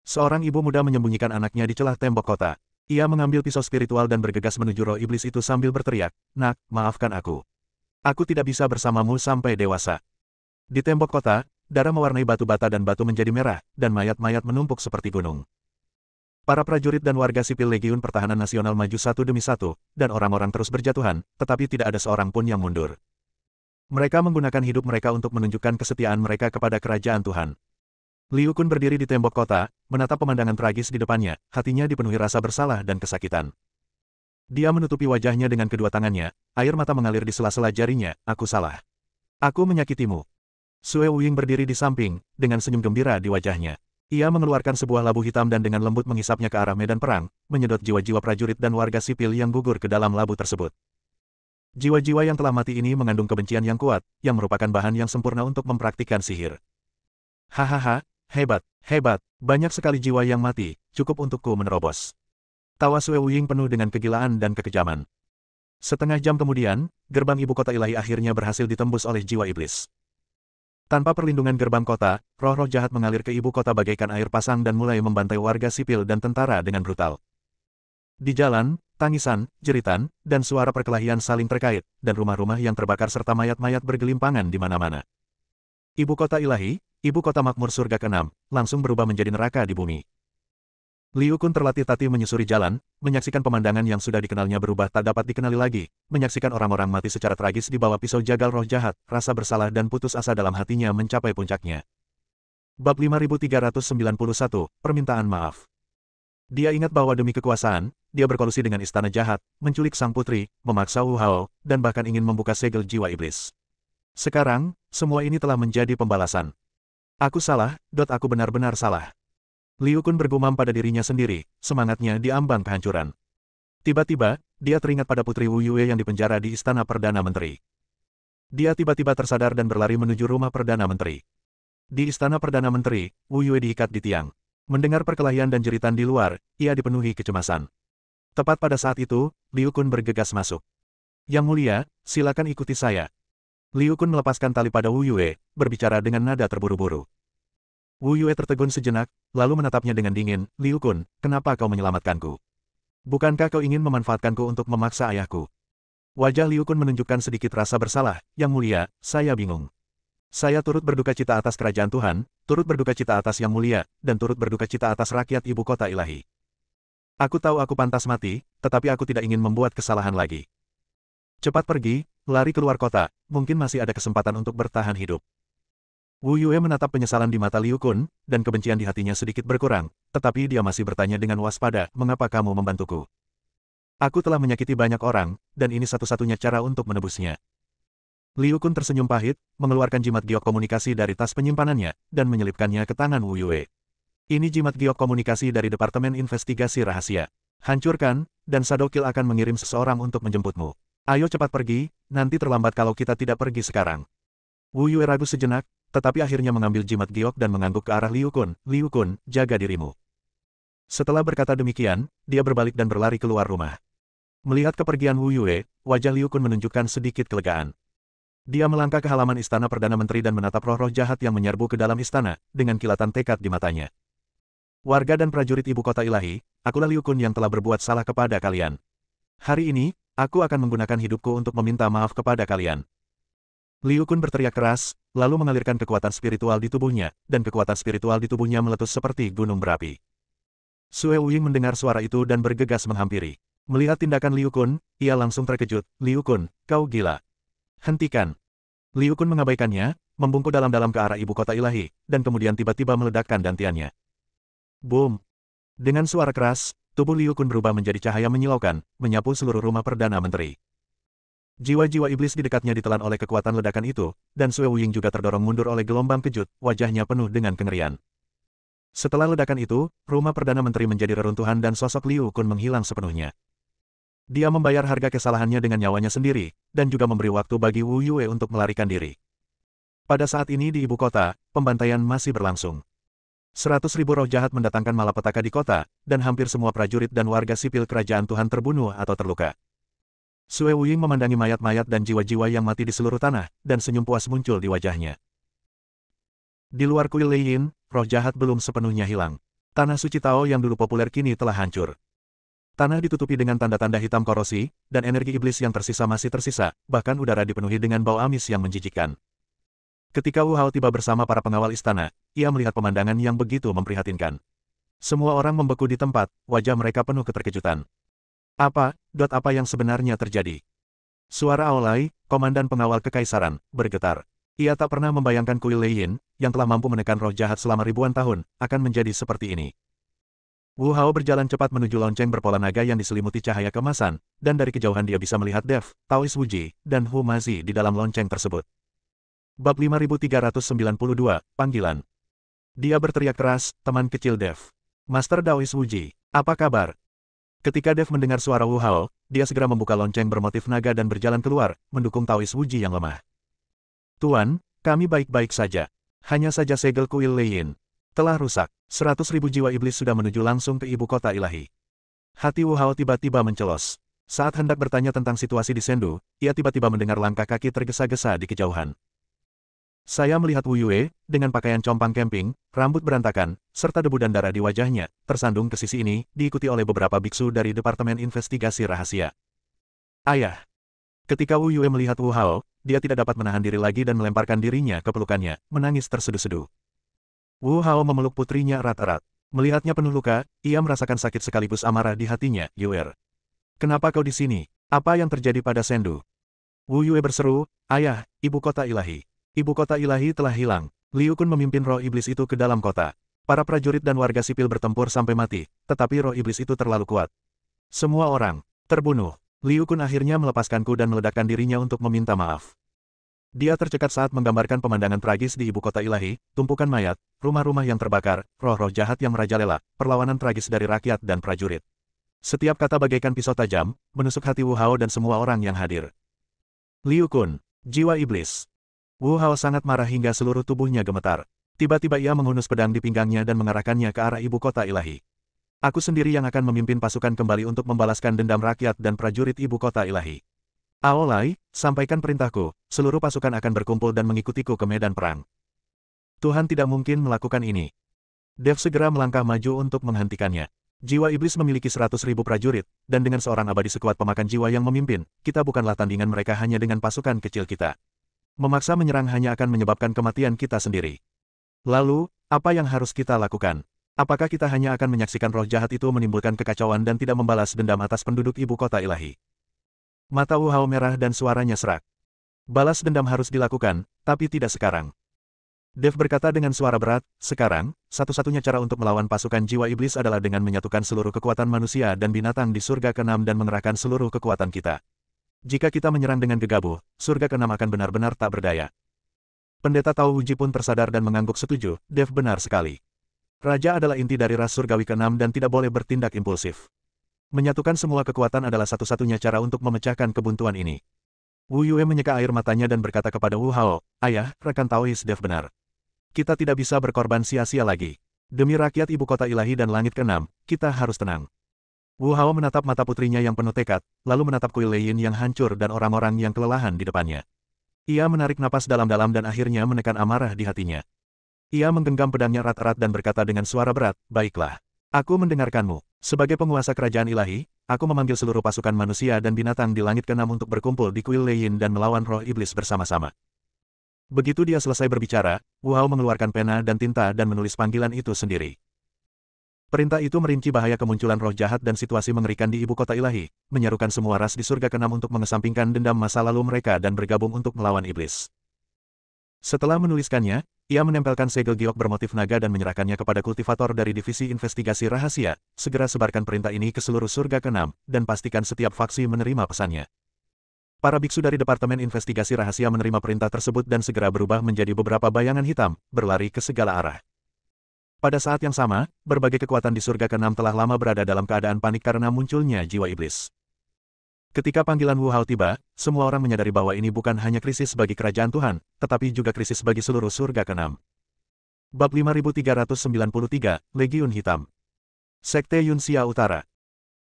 Seorang ibu muda menyembunyikan anaknya di celah tembok kota. Ia mengambil pisau spiritual dan bergegas menuju roh iblis itu sambil berteriak, "Nak, maafkan aku. Aku tidak bisa bersamamu sampai dewasa." Di tembok kota, darah mewarnai batu bata dan batu menjadi merah, dan mayat-mayat menumpuk seperti gunung. Para prajurit dan warga sipil Legiun Pertahanan Nasional maju satu demi satu, dan orang-orang terus berjatuhan, tetapi tidak ada seorang pun yang mundur. Mereka menggunakan hidup mereka untuk menunjukkan kesetiaan mereka kepada kerajaan Tuhan. Liu Kun berdiri di tembok kota, menatap pemandangan tragis di depannya, hatinya dipenuhi rasa bersalah dan kesakitan. Dia menutupi wajahnya dengan kedua tangannya, air mata mengalir di sela-sela jarinya, "Aku salah. Aku menyakitimu. Sue Wuying berdiri di samping, dengan senyum gembira di wajahnya. Ia mengeluarkan sebuah labu hitam dan dengan lembut menghisapnya ke arah medan perang, menyedot jiwa-jiwa prajurit dan warga sipil yang gugur ke dalam labu tersebut. Jiwa-jiwa yang telah mati ini mengandung kebencian yang kuat, yang merupakan bahan yang sempurna untuk mempraktikkan sihir. Hahaha, hebat, hebat, banyak sekali jiwa yang mati, cukup untukku menerobos. Tawa Sue Wuying penuh dengan kegilaan dan kekejaman. Setengah jam kemudian, gerbang ibu kota ilahi akhirnya berhasil ditembus oleh jiwa iblis. Tanpa perlindungan gerbang kota, roh-roh jahat mengalir ke ibu kota bagaikan air pasang dan mulai membantai warga sipil dan tentara dengan brutal. Di jalan, tangisan, jeritan, dan suara perkelahian saling terkait, dan rumah-rumah yang terbakar serta mayat-mayat bergelimpangan di mana-mana. Ibu kota ilahi, ibu kota makmur surga ke-6, langsung berubah menjadi neraka di bumi. Liu Kun terlatih-tatih menyusuri jalan, menyaksikan pemandangan yang sudah dikenalnya berubah tak dapat dikenali lagi, menyaksikan orang-orang mati secara tragis di bawah pisau jagal roh jahat, rasa bersalah dan putus asa dalam hatinya mencapai puncaknya. Bab 5391, Permintaan Maaf. Dia ingat bahwa demi kekuasaan, dia berkolusi dengan istana jahat, menculik sang putri, memaksa Wu Hao, dan bahkan ingin membuka segel jiwa iblis. Sekarang, semua ini telah menjadi pembalasan. Aku salah, aku benar-benar salah. Liu Kun bergumam pada dirinya sendiri, semangatnya diambang kehancuran. Tiba-tiba, dia teringat pada Putri Wu Yue yang dipenjara di Istana Perdana Menteri. Dia tiba-tiba tersadar dan berlari menuju rumah Perdana Menteri. Di Istana Perdana Menteri, Wu Yue diikat di tiang. Mendengar perkelahian dan jeritan di luar, ia dipenuhi kecemasan. Tepat pada saat itu, Liu Kun bergegas masuk. Yang mulia, silakan ikuti saya. Liu Kun melepaskan tali pada Wu Yue, berbicara dengan nada terburu-buru. Wu Yue tertegun sejenak, lalu menatapnya dengan dingin, Liu Kun, kenapa kau menyelamatkanku? Bukankah kau ingin memanfaatkanku untuk memaksa ayahku? Wajah Liu Kun menunjukkan sedikit rasa bersalah, Yang mulia, saya bingung. Saya turut berduka cita atas kerajaan Tuhan, turut berduka cita atas Yang mulia, dan turut berduka cita atas rakyat ibu kota ilahi. Aku tahu aku pantas mati, tetapi aku tidak ingin membuat kesalahan lagi. Cepat pergi, lari keluar kota, mungkin masih ada kesempatan untuk bertahan hidup. Wu Yue menatap penyesalan di mata Liu Kun, dan kebencian di hatinya sedikit berkurang, tetapi dia masih bertanya dengan waspada, mengapa kamu membantuku? Aku telah menyakiti banyak orang, dan ini satu-satunya cara untuk menebusnya. Liu Kun tersenyum pahit, mengeluarkan jimat giok komunikasi dari tas penyimpanannya, dan menyelipkannya ke tangan Wu Yue. Ini jimat giok komunikasi dari Departemen Investigasi Rahasia. Hancurkan, dan Sadokil akan mengirim seseorang untuk menjemputmu. Ayo cepat pergi, nanti terlambat kalau kita tidak pergi sekarang. Wu Yue ragu sejenak, tetapi akhirnya mengambil jimat giok dan mengangguk ke arah Liu Kun. Liu Kun, jaga dirimu. Setelah berkata demikian, dia berbalik dan berlari keluar rumah. Melihat kepergian Wu Yue, wajah Liu Kun menunjukkan sedikit kelegaan. Dia melangkah ke halaman Istana Perdana Menteri dan menatap roh-roh jahat yang menyerbu ke dalam istana, dengan kilatan tekad di matanya. Warga dan prajurit ibu kota ilahi, akulah Liu Kun yang telah berbuat salah kepada kalian. Hari ini, aku akan menggunakan hidupku untuk meminta maaf kepada kalian. Liu Kun berteriak keras, lalu mengalirkan kekuatan spiritual di tubuhnya, dan kekuatan spiritual di tubuhnya meletus seperti gunung berapi. Sue Wuying mendengar suara itu dan bergegas menghampiri. Melihat tindakan Liu Kun, ia langsung terkejut. Liu Kun, kau gila. Hentikan. Liu Kun mengabaikannya, membungkuk dalam-dalam ke arah ibu kota ilahi, dan kemudian tiba-tiba meledakkan dantiannya. Boom! Dengan suara keras, tubuh Liu Kun berubah menjadi cahaya menyilaukan, menyapu seluruh rumah Perdana Menteri. Jiwa-jiwa iblis di dekatnya ditelan oleh kekuatan ledakan itu, dan Sue Wuying juga terdorong mundur oleh gelombang kejut, wajahnya penuh dengan kengerian. Setelah ledakan itu, rumah Perdana Menteri menjadi reruntuhan dan sosok Liu Kun menghilang sepenuhnya. Dia membayar harga kesalahannya dengan nyawanya sendiri, dan juga memberi waktu bagi Wu Yue untuk melarikan diri. Pada saat ini di ibu kota, pembantaian masih berlangsung. 100.000 roh jahat mendatangkan malapetaka di kota, dan hampir semua prajurit dan warga sipil kerajaan Tuhan terbunuh atau terluka. Sue Wuying memandangi mayat-mayat dan jiwa-jiwa yang mati di seluruh tanah, dan senyum puas muncul di wajahnya. Di luar kuil Leiyin, roh jahat belum sepenuhnya hilang. Tanah suci Tao yang dulu populer kini telah hancur. Tanah ditutupi dengan tanda-tanda hitam korosi, dan energi iblis yang tersisa masih tersisa, bahkan udara dipenuhi dengan bau amis yang menjijikkan. Ketika Wu Hao tiba bersama para pengawal istana, ia melihat pemandangan yang begitu memprihatinkan. Semua orang membeku di tempat, wajah mereka penuh keterkejutan. Apa yang sebenarnya terjadi? Suara Aolai, komandan pengawal kekaisaran, bergetar. Ia tak pernah membayangkan kuil Leiyin, yang telah mampu menekan roh jahat selama ribuan tahun, akan menjadi seperti ini. Wu Hao berjalan cepat menuju lonceng berpola naga yang diselimuti cahaya kemasan, dan dari kejauhan dia bisa melihat Dev, Taois Wuji, dan Hu Mazi di dalam lonceng tersebut. Bab 5392, Panggilan. Dia berteriak keras, teman kecil Dev. Master Daois Wuji, apa kabar? Ketika Dev mendengar suara Wu Hao, dia segera membuka lonceng bermotif naga dan berjalan keluar, mendukung Taois Wuji yang lemah. Tuan, kami baik-baik saja. Hanya saja segel kuil Leiyin telah rusak. 100.000 jiwa iblis sudah menuju langsung ke ibu kota ilahi. Hati Wu Hao tiba-tiba mencelos. Saat hendak bertanya tentang situasi di Sendu, ia tiba-tiba mendengar langkah kaki tergesa-gesa di kejauhan. Saya melihat Wu Yue, dengan pakaian compang camping, rambut berantakan, serta debu dan darah di wajahnya, tersandung ke sisi ini, diikuti oleh beberapa biksu dari Departemen Investigasi Rahasia. Ayah! Ketika Wu Yue melihat Wu Hao, dia tidak dapat menahan diri lagi dan melemparkan dirinya ke pelukannya, menangis terseduh-seduh. Wu Hao memeluk putrinya erat-erat. Melihatnya penuh luka, ia merasakan sakit sekaligus amarah di hatinya, Yuer. Kenapa kau di sini? Apa yang terjadi pada Sendu? Wu Yue berseru, Ayah, ibu kota ilahi. Ibu kota ilahi telah hilang. Liu Kun memimpin roh iblis itu ke dalam kota. Para prajurit dan warga sipil bertempur sampai mati, tetapi roh iblis itu terlalu kuat. Semua orang terbunuh. Liu Kun akhirnya melepaskanku dan meledakkan dirinya untuk meminta maaf. Dia tercekat saat menggambarkan pemandangan tragis di ibu kota ilahi, tumpukan mayat, rumah-rumah yang terbakar, roh-roh jahat yang merajalela, perlawanan tragis dari rakyat dan prajurit. Setiap kata bagaikan pisau tajam, menusuk hati Wu Hao dan semua orang yang hadir. Liu Kun, jiwa iblis. Wu Hao sangat marah hingga seluruh tubuhnya gemetar. Tiba-tiba ia menghunus pedang di pinggangnya dan mengarahkannya ke arah ibu kota ilahi. Aku sendiri yang akan memimpin pasukan kembali untuk membalaskan dendam rakyat dan prajurit ibu kota ilahi. Aolai, sampaikan perintahku, seluruh pasukan akan berkumpul dan mengikutiku ke medan perang. Tuhan tidak mungkin melakukan ini. Dev segera melangkah maju untuk menghentikannya. Jiwa iblis memiliki 100.000 prajurit, dan dengan seorang abadi sekuat pemakan jiwa yang memimpin, kita bukanlah tandingan mereka hanya dengan pasukan kecil kita. Memaksa menyerang hanya akan menyebabkan kematian kita sendiri. Lalu, apa yang harus kita lakukan? Apakah kita hanya akan menyaksikan roh jahat itu menimbulkan kekacauan dan tidak membalas dendam atas penduduk ibu kota ilahi? Mata Wu Hao merah dan suaranya serak. Balas dendam harus dilakukan, tapi tidak sekarang. Dev berkata dengan suara berat, sekarang, satu-satunya cara untuk melawan pasukan jiwa iblis adalah dengan menyatukan seluruh kekuatan manusia dan binatang di surga ke-6 dan mengerahkan seluruh kekuatan kita. Jika kita menyerang dengan gegabah, surga ke-6 akan benar-benar tak berdaya. Pendeta Tao Wuji pun tersadar dan mengangguk setuju, Dev benar sekali. Raja adalah inti dari ras surgawi ke-6 dan tidak boleh bertindak impulsif. Menyatukan semua kekuatan adalah satu-satunya cara untuk memecahkan kebuntuan ini. Wu Yue menyeka air matanya dan berkata kepada Wu Hao, Ayah, rekan Taois Dev benar. Kita tidak bisa berkorban sia-sia lagi. Demi rakyat ibu kota ilahi dan langit ke-6, kita harus tenang. Wu Hao menatap mata putrinya yang penuh tekad, lalu menatap kuil Leiyin yang hancur dan orang-orang yang kelelahan di depannya. Ia menarik napas dalam-dalam dan akhirnya menekan amarah di hatinya. Ia menggenggam pedangnya erat-erat dan berkata dengan suara berat, Baiklah. Aku mendengarkanmu. Sebagai penguasa kerajaan ilahi, aku memanggil seluruh pasukan manusia dan binatang di langit ke-6 untuk berkumpul di kuil Leiyin dan melawan roh iblis bersama-sama. Begitu dia selesai berbicara, Wu Hao mengeluarkan pena dan tinta dan menulis panggilan itu sendiri. Perintah itu merinci bahaya kemunculan roh jahat dan situasi mengerikan di ibu kota ilahi, menyerukan semua ras di surga ke-6 untuk mengesampingkan dendam masa lalu mereka dan bergabung untuk melawan iblis. Setelah menuliskannya, ia menempelkan segel giok bermotif naga dan menyerahkannya kepada kultivator dari Divisi Investigasi Rahasia, segera sebarkan perintah ini ke seluruh surga ke-6, dan pastikan setiap faksi menerima pesannya. Para biksu dari Departemen Investigasi Rahasia menerima perintah tersebut dan segera berubah menjadi beberapa bayangan hitam, berlari ke segala arah. Pada saat yang sama, berbagai kekuatan di surga ke-6 telah lama berada dalam keadaan panik karena munculnya jiwa iblis. Ketika panggilan Wu Hao tiba, semua orang menyadari bahwa ini bukan hanya krisis bagi kerajaan Tuhan, tetapi juga krisis bagi seluruh surga ke-6. Bab 5393, Legiun Hitam. Sekte Yunxia Utara.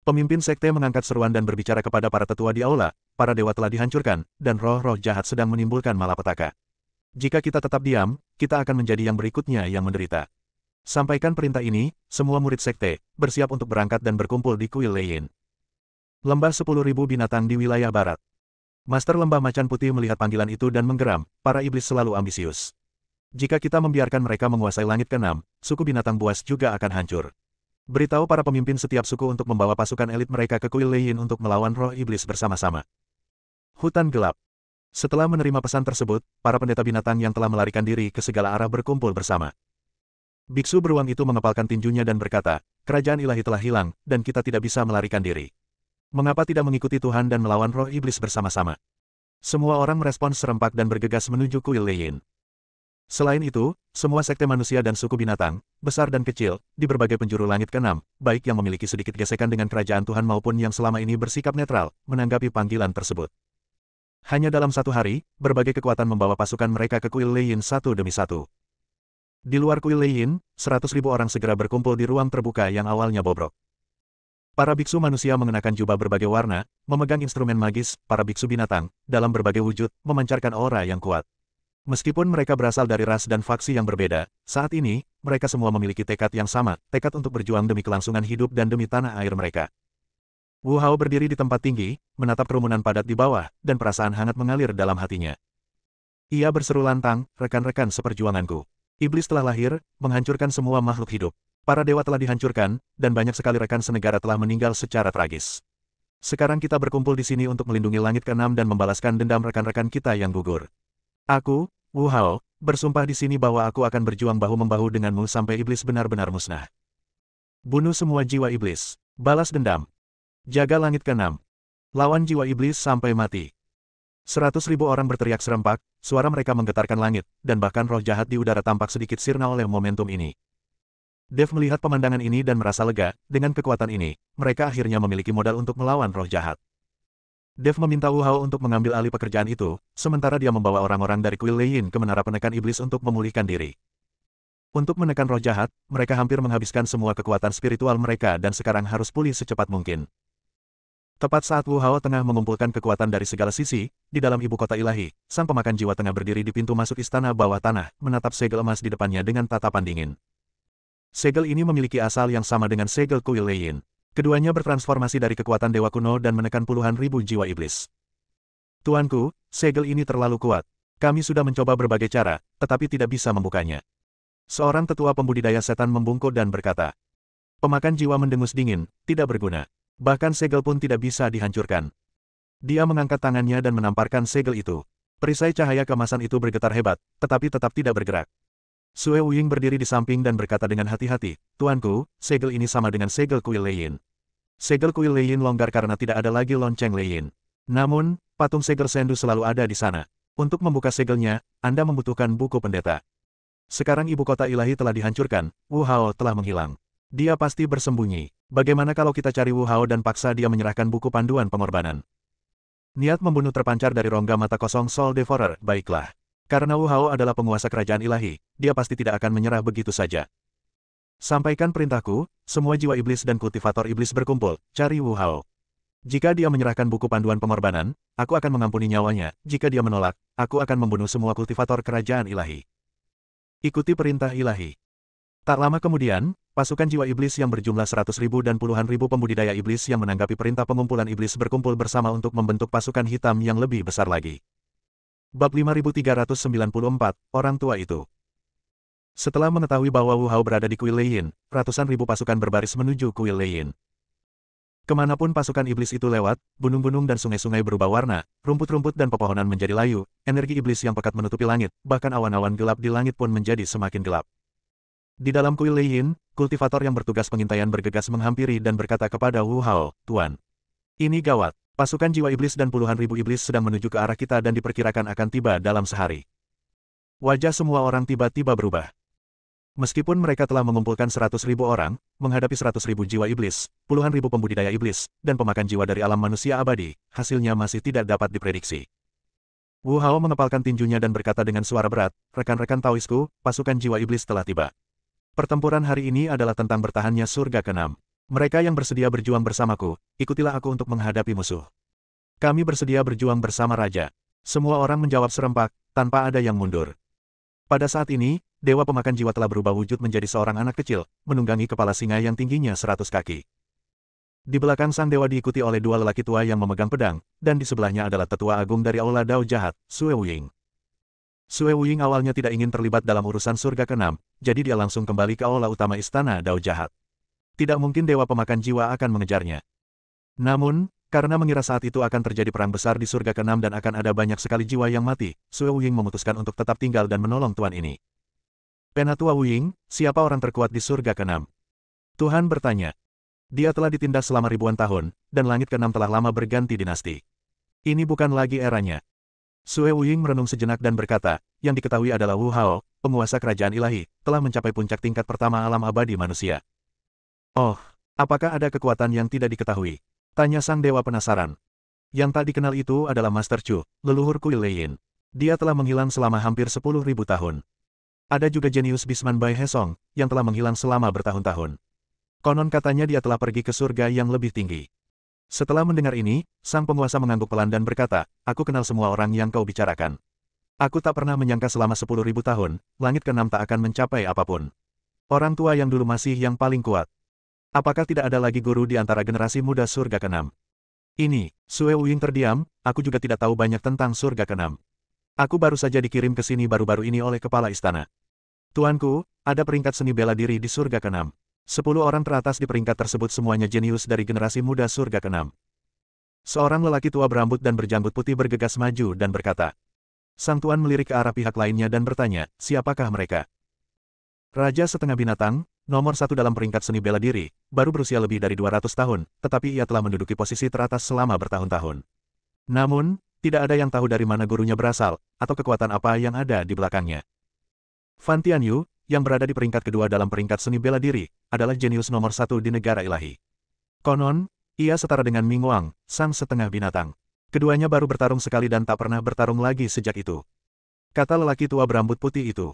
Pemimpin sekte mengangkat seruan dan berbicara kepada para tetua di aula, para dewa telah dihancurkan, dan roh-roh jahat sedang menimbulkan malapetaka. Jika kita tetap diam, kita akan menjadi yang berikutnya yang menderita. Sampaikan perintah ini, semua murid sekte, bersiap untuk berangkat dan berkumpul di kuil Leiyin. Lembah 10.000 binatang di wilayah barat. Master Lembah Macan Putih melihat panggilan itu dan menggeram, para iblis selalu ambisius. Jika kita membiarkan mereka menguasai langit ke-6, suku binatang buas juga akan hancur. Beritahu para pemimpin setiap suku untuk membawa pasukan elit mereka ke kuil Leiyin untuk melawan roh iblis bersama-sama. Hutan gelap. Setelah menerima pesan tersebut, para pendeta binatang yang telah melarikan diri ke segala arah berkumpul bersama. Biksu beruang itu mengepalkan tinjunya dan berkata, kerajaan ilahi telah hilang, dan kita tidak bisa melarikan diri. Mengapa tidak mengikuti Tuhan dan melawan roh iblis bersama-sama? Semua orang merespons serempak dan bergegas menuju kuil Leyin. Selain itu, semua sekte manusia dan suku binatang, besar dan kecil, di berbagai penjuru langit keenam, baik yang memiliki sedikit gesekan dengan kerajaan Tuhan maupun yang selama ini bersikap netral, menanggapi panggilan tersebut. Hanya dalam satu hari, berbagai kekuatan membawa pasukan mereka ke kuil Leyin satu demi satu. Di luar kuil Leyin, 100.000 orang segera berkumpul di ruang terbuka yang awalnya bobrok. Para biksu manusia mengenakan jubah berbagai warna, memegang instrumen magis, para biksu binatang, dalam berbagai wujud, memancarkan aura yang kuat. Meskipun mereka berasal dari ras dan faksi yang berbeda, saat ini, mereka semua memiliki tekad yang sama, tekad untuk berjuang demi kelangsungan hidup dan demi tanah air mereka. Wu Hao berdiri di tempat tinggi, menatap kerumunan padat di bawah, dan perasaan hangat mengalir dalam hatinya. Ia berseru lantang, rekan-rekan seperjuanganku. Iblis telah lahir, menghancurkan semua makhluk hidup. Para dewa telah dihancurkan, dan banyak sekali rekan senegara telah meninggal secara tragis. Sekarang kita berkumpul di sini untuk melindungi langit keenam dan membalaskan dendam rekan-rekan kita yang gugur. Aku, Wu Hao, bersumpah di sini bahwa aku akan berjuang bahu-membahu denganmu sampai iblis benar-benar musnah. Bunuh semua jiwa iblis. Balas dendam. Jaga langit keenam. Lawan jiwa iblis sampai mati. 100.000 orang berteriak serempak, suara mereka menggetarkan langit, dan bahkan roh jahat di udara tampak sedikit sirna oleh momentum ini. Dev melihat pemandangan ini dan merasa lega, dengan kekuatan ini, mereka akhirnya memiliki modal untuk melawan roh jahat. Dev meminta Wu Hao untuk mengambil alih pekerjaan itu, sementara dia membawa orang-orang dari kuil Leyin ke menara penekan iblis untuk memulihkan diri. Untuk menekan roh jahat, mereka hampir menghabiskan semua kekuatan spiritual mereka dan sekarang harus pulih secepat mungkin. Tepat saat Wu Hao tengah mengumpulkan kekuatan dari segala sisi, di dalam ibu kota ilahi, sang pemakan jiwa tengah berdiri di pintu masuk istana bawah tanah, menatap segel emas di depannya dengan tatapan dingin. Segel ini memiliki asal yang sama dengan segel kuil Leyin. Keduanya bertransformasi dari kekuatan dewa kuno dan menekan puluhan ribu jiwa iblis. Tuanku, segel ini terlalu kuat. Kami sudah mencoba berbagai cara, tetapi tidak bisa membukanya. Seorang tetua pembudidaya setan membungkuk dan berkata. Pemakan jiwa mendengus dingin, tidak berguna. Bahkan segel pun tidak bisa dihancurkan. Dia mengangkat tangannya dan menamparkan segel itu. Perisai cahaya keemasan itu bergetar hebat, tetapi tetap tidak bergerak. Sue Wuying berdiri di samping dan berkata dengan hati-hati, Tuanku, segel ini sama dengan segel kuil Leyin. Segel kuil Leyin longgar karena tidak ada lagi lonceng Leyin. Namun, patung segel sendu selalu ada di sana. Untuk membuka segelnya, Anda membutuhkan buku pendeta. Sekarang ibu kota ilahi telah dihancurkan, Wu Hao telah menghilang. Dia pasti bersembunyi. Bagaimana kalau kita cari Wu Hao dan paksa dia menyerahkan buku panduan pengorbanan? Niat membunuh terpancar dari rongga mata kosong Soul Devourer, baiklah. Karena Wu Hao adalah penguasa kerajaan ilahi, dia pasti tidak akan menyerah begitu saja. Sampaikan perintahku, semua jiwa iblis dan kultivator iblis berkumpul, cari Wu Hao. Jika dia menyerahkan buku panduan pengorbanan, aku akan mengampuni nyawanya, jika dia menolak, aku akan membunuh semua kultivator kerajaan ilahi. Ikuti perintah ilahi. Tak lama kemudian, pasukan jiwa iblis yang berjumlah 100.000 dan puluhan ribu pembudidaya iblis yang menanggapi perintah pengumpulan iblis berkumpul bersama untuk membentuk pasukan hitam yang lebih besar lagi. Bab 5394, Orang Tua Itu. Setelah mengetahui bahwa Wu Hao berada di kuil Leyin, ratusan ribu pasukan berbaris menuju kuil Leyin. Kemanapun pasukan iblis itu lewat, gunung-gunung dan sungai-sungai berubah warna, rumput-rumput dan pepohonan menjadi layu, energi iblis yang pekat menutupi langit, bahkan awan-awan gelap di langit pun menjadi semakin gelap. Di dalam kuil Leyin, kultivator yang bertugas pengintaian bergegas menghampiri dan berkata kepada Wu Hao, Tuan. Ini gawat. Pasukan jiwa iblis dan puluhan ribu iblis sedang menuju ke arah kita dan diperkirakan akan tiba dalam sehari. Wajah semua orang tiba-tiba berubah. Meskipun mereka telah mengumpulkan 100.000 orang, menghadapi 100.000 jiwa iblis, puluhan ribu pembudidaya iblis, dan pemakan jiwa dari alam manusia abadi, hasilnya masih tidak dapat diprediksi. Wu Hao mengepalkan tinjunya dan berkata dengan suara berat, rekan-rekan Taoisku, pasukan jiwa iblis telah tiba. Pertempuran hari ini adalah tentang bertahannya surga ke-6. Mereka yang bersedia berjuang bersamaku, ikutilah aku untuk menghadapi musuh. Kami bersedia berjuang bersama Raja. Semua orang menjawab serempak, tanpa ada yang mundur. Pada saat ini, Dewa Pemakan Jiwa telah berubah wujud menjadi seorang anak kecil, menunggangi kepala singa yang tingginya 100 kaki. Di belakang sang dewa diikuti oleh dua lelaki tua yang memegang pedang, dan di sebelahnya adalah tetua agung dari Aula Dao Jahat, Sue Wuying. Sue Wuying awalnya tidak ingin terlibat dalam urusan surga ke-6, jadi dia langsung kembali ke Aula utama Istana Dao Jahat. Tidak mungkin Dewa Pemakan Jiwa akan mengejarnya. Namun, karena mengira saat itu akan terjadi perang besar di surga ke-6 dan akan ada banyak sekali jiwa yang mati, Sue Wuying memutuskan untuk tetap tinggal dan menolong tuan ini. Penatua Wuying, siapa orang terkuat di surga ke-6? Tuhan bertanya. Dia telah ditindas selama ribuan tahun, dan langit ke-6 telah lama berganti dinasti. Ini bukan lagi eranya. Sue Wuying merenung sejenak dan berkata, yang diketahui adalah Wu Hao, penguasa kerajaan ilahi, telah mencapai puncak tingkat pertama alam abadi manusia. Oh, apakah ada kekuatan yang tidak diketahui? Tanya sang dewa penasaran. Yang tak dikenal itu adalah Master Chu, leluhur kuil Leiyin. Dia telah menghilang selama hampir 10.000 tahun. Ada juga jenius Bisman Bai Hesong, yang telah menghilang selama bertahun-tahun. Konon katanya dia telah pergi ke surga yang lebih tinggi. Setelah mendengar ini, sang penguasa mengangguk pelan dan berkata, aku kenal semua orang yang kau bicarakan. Aku tak pernah menyangka selama 10.000 tahun, langit keenam tak akan mencapai apapun. Orang tua yang dulu masih yang paling kuat. Apakah tidak ada lagi guru di antara generasi muda surga keenam? Ini, Sue Wuying terdiam, aku juga tidak tahu banyak tentang surga keenam. Aku baru saja dikirim ke sini baru-baru ini oleh kepala istana. Tuanku, ada peringkat seni bela diri di surga keenam. 10 orang teratas di peringkat tersebut semuanya jenius dari generasi muda surga keenam. Seorang lelaki tua berambut dan berjanggut putih bergegas maju dan berkata. Sang tuan melirik ke arah pihak lainnya dan bertanya, siapakah mereka? Raja setengah binatang, nomor 1 dalam peringkat seni bela diri, baru berusia lebih dari 200 tahun, tetapi ia telah menduduki posisi teratas selama bertahun-tahun. Namun, tidak ada yang tahu dari mana gurunya berasal, atau kekuatan apa yang ada di belakangnya. Fan Tianyu, yang berada di peringkat kedua dalam peringkat seni bela diri, adalah jenius nomor 1 di negara ilahi. Konon, ia setara dengan Ming Wang, sang setengah binatang. Keduanya baru bertarung sekali dan tak pernah bertarung lagi sejak itu. Kata lelaki tua berambut putih itu.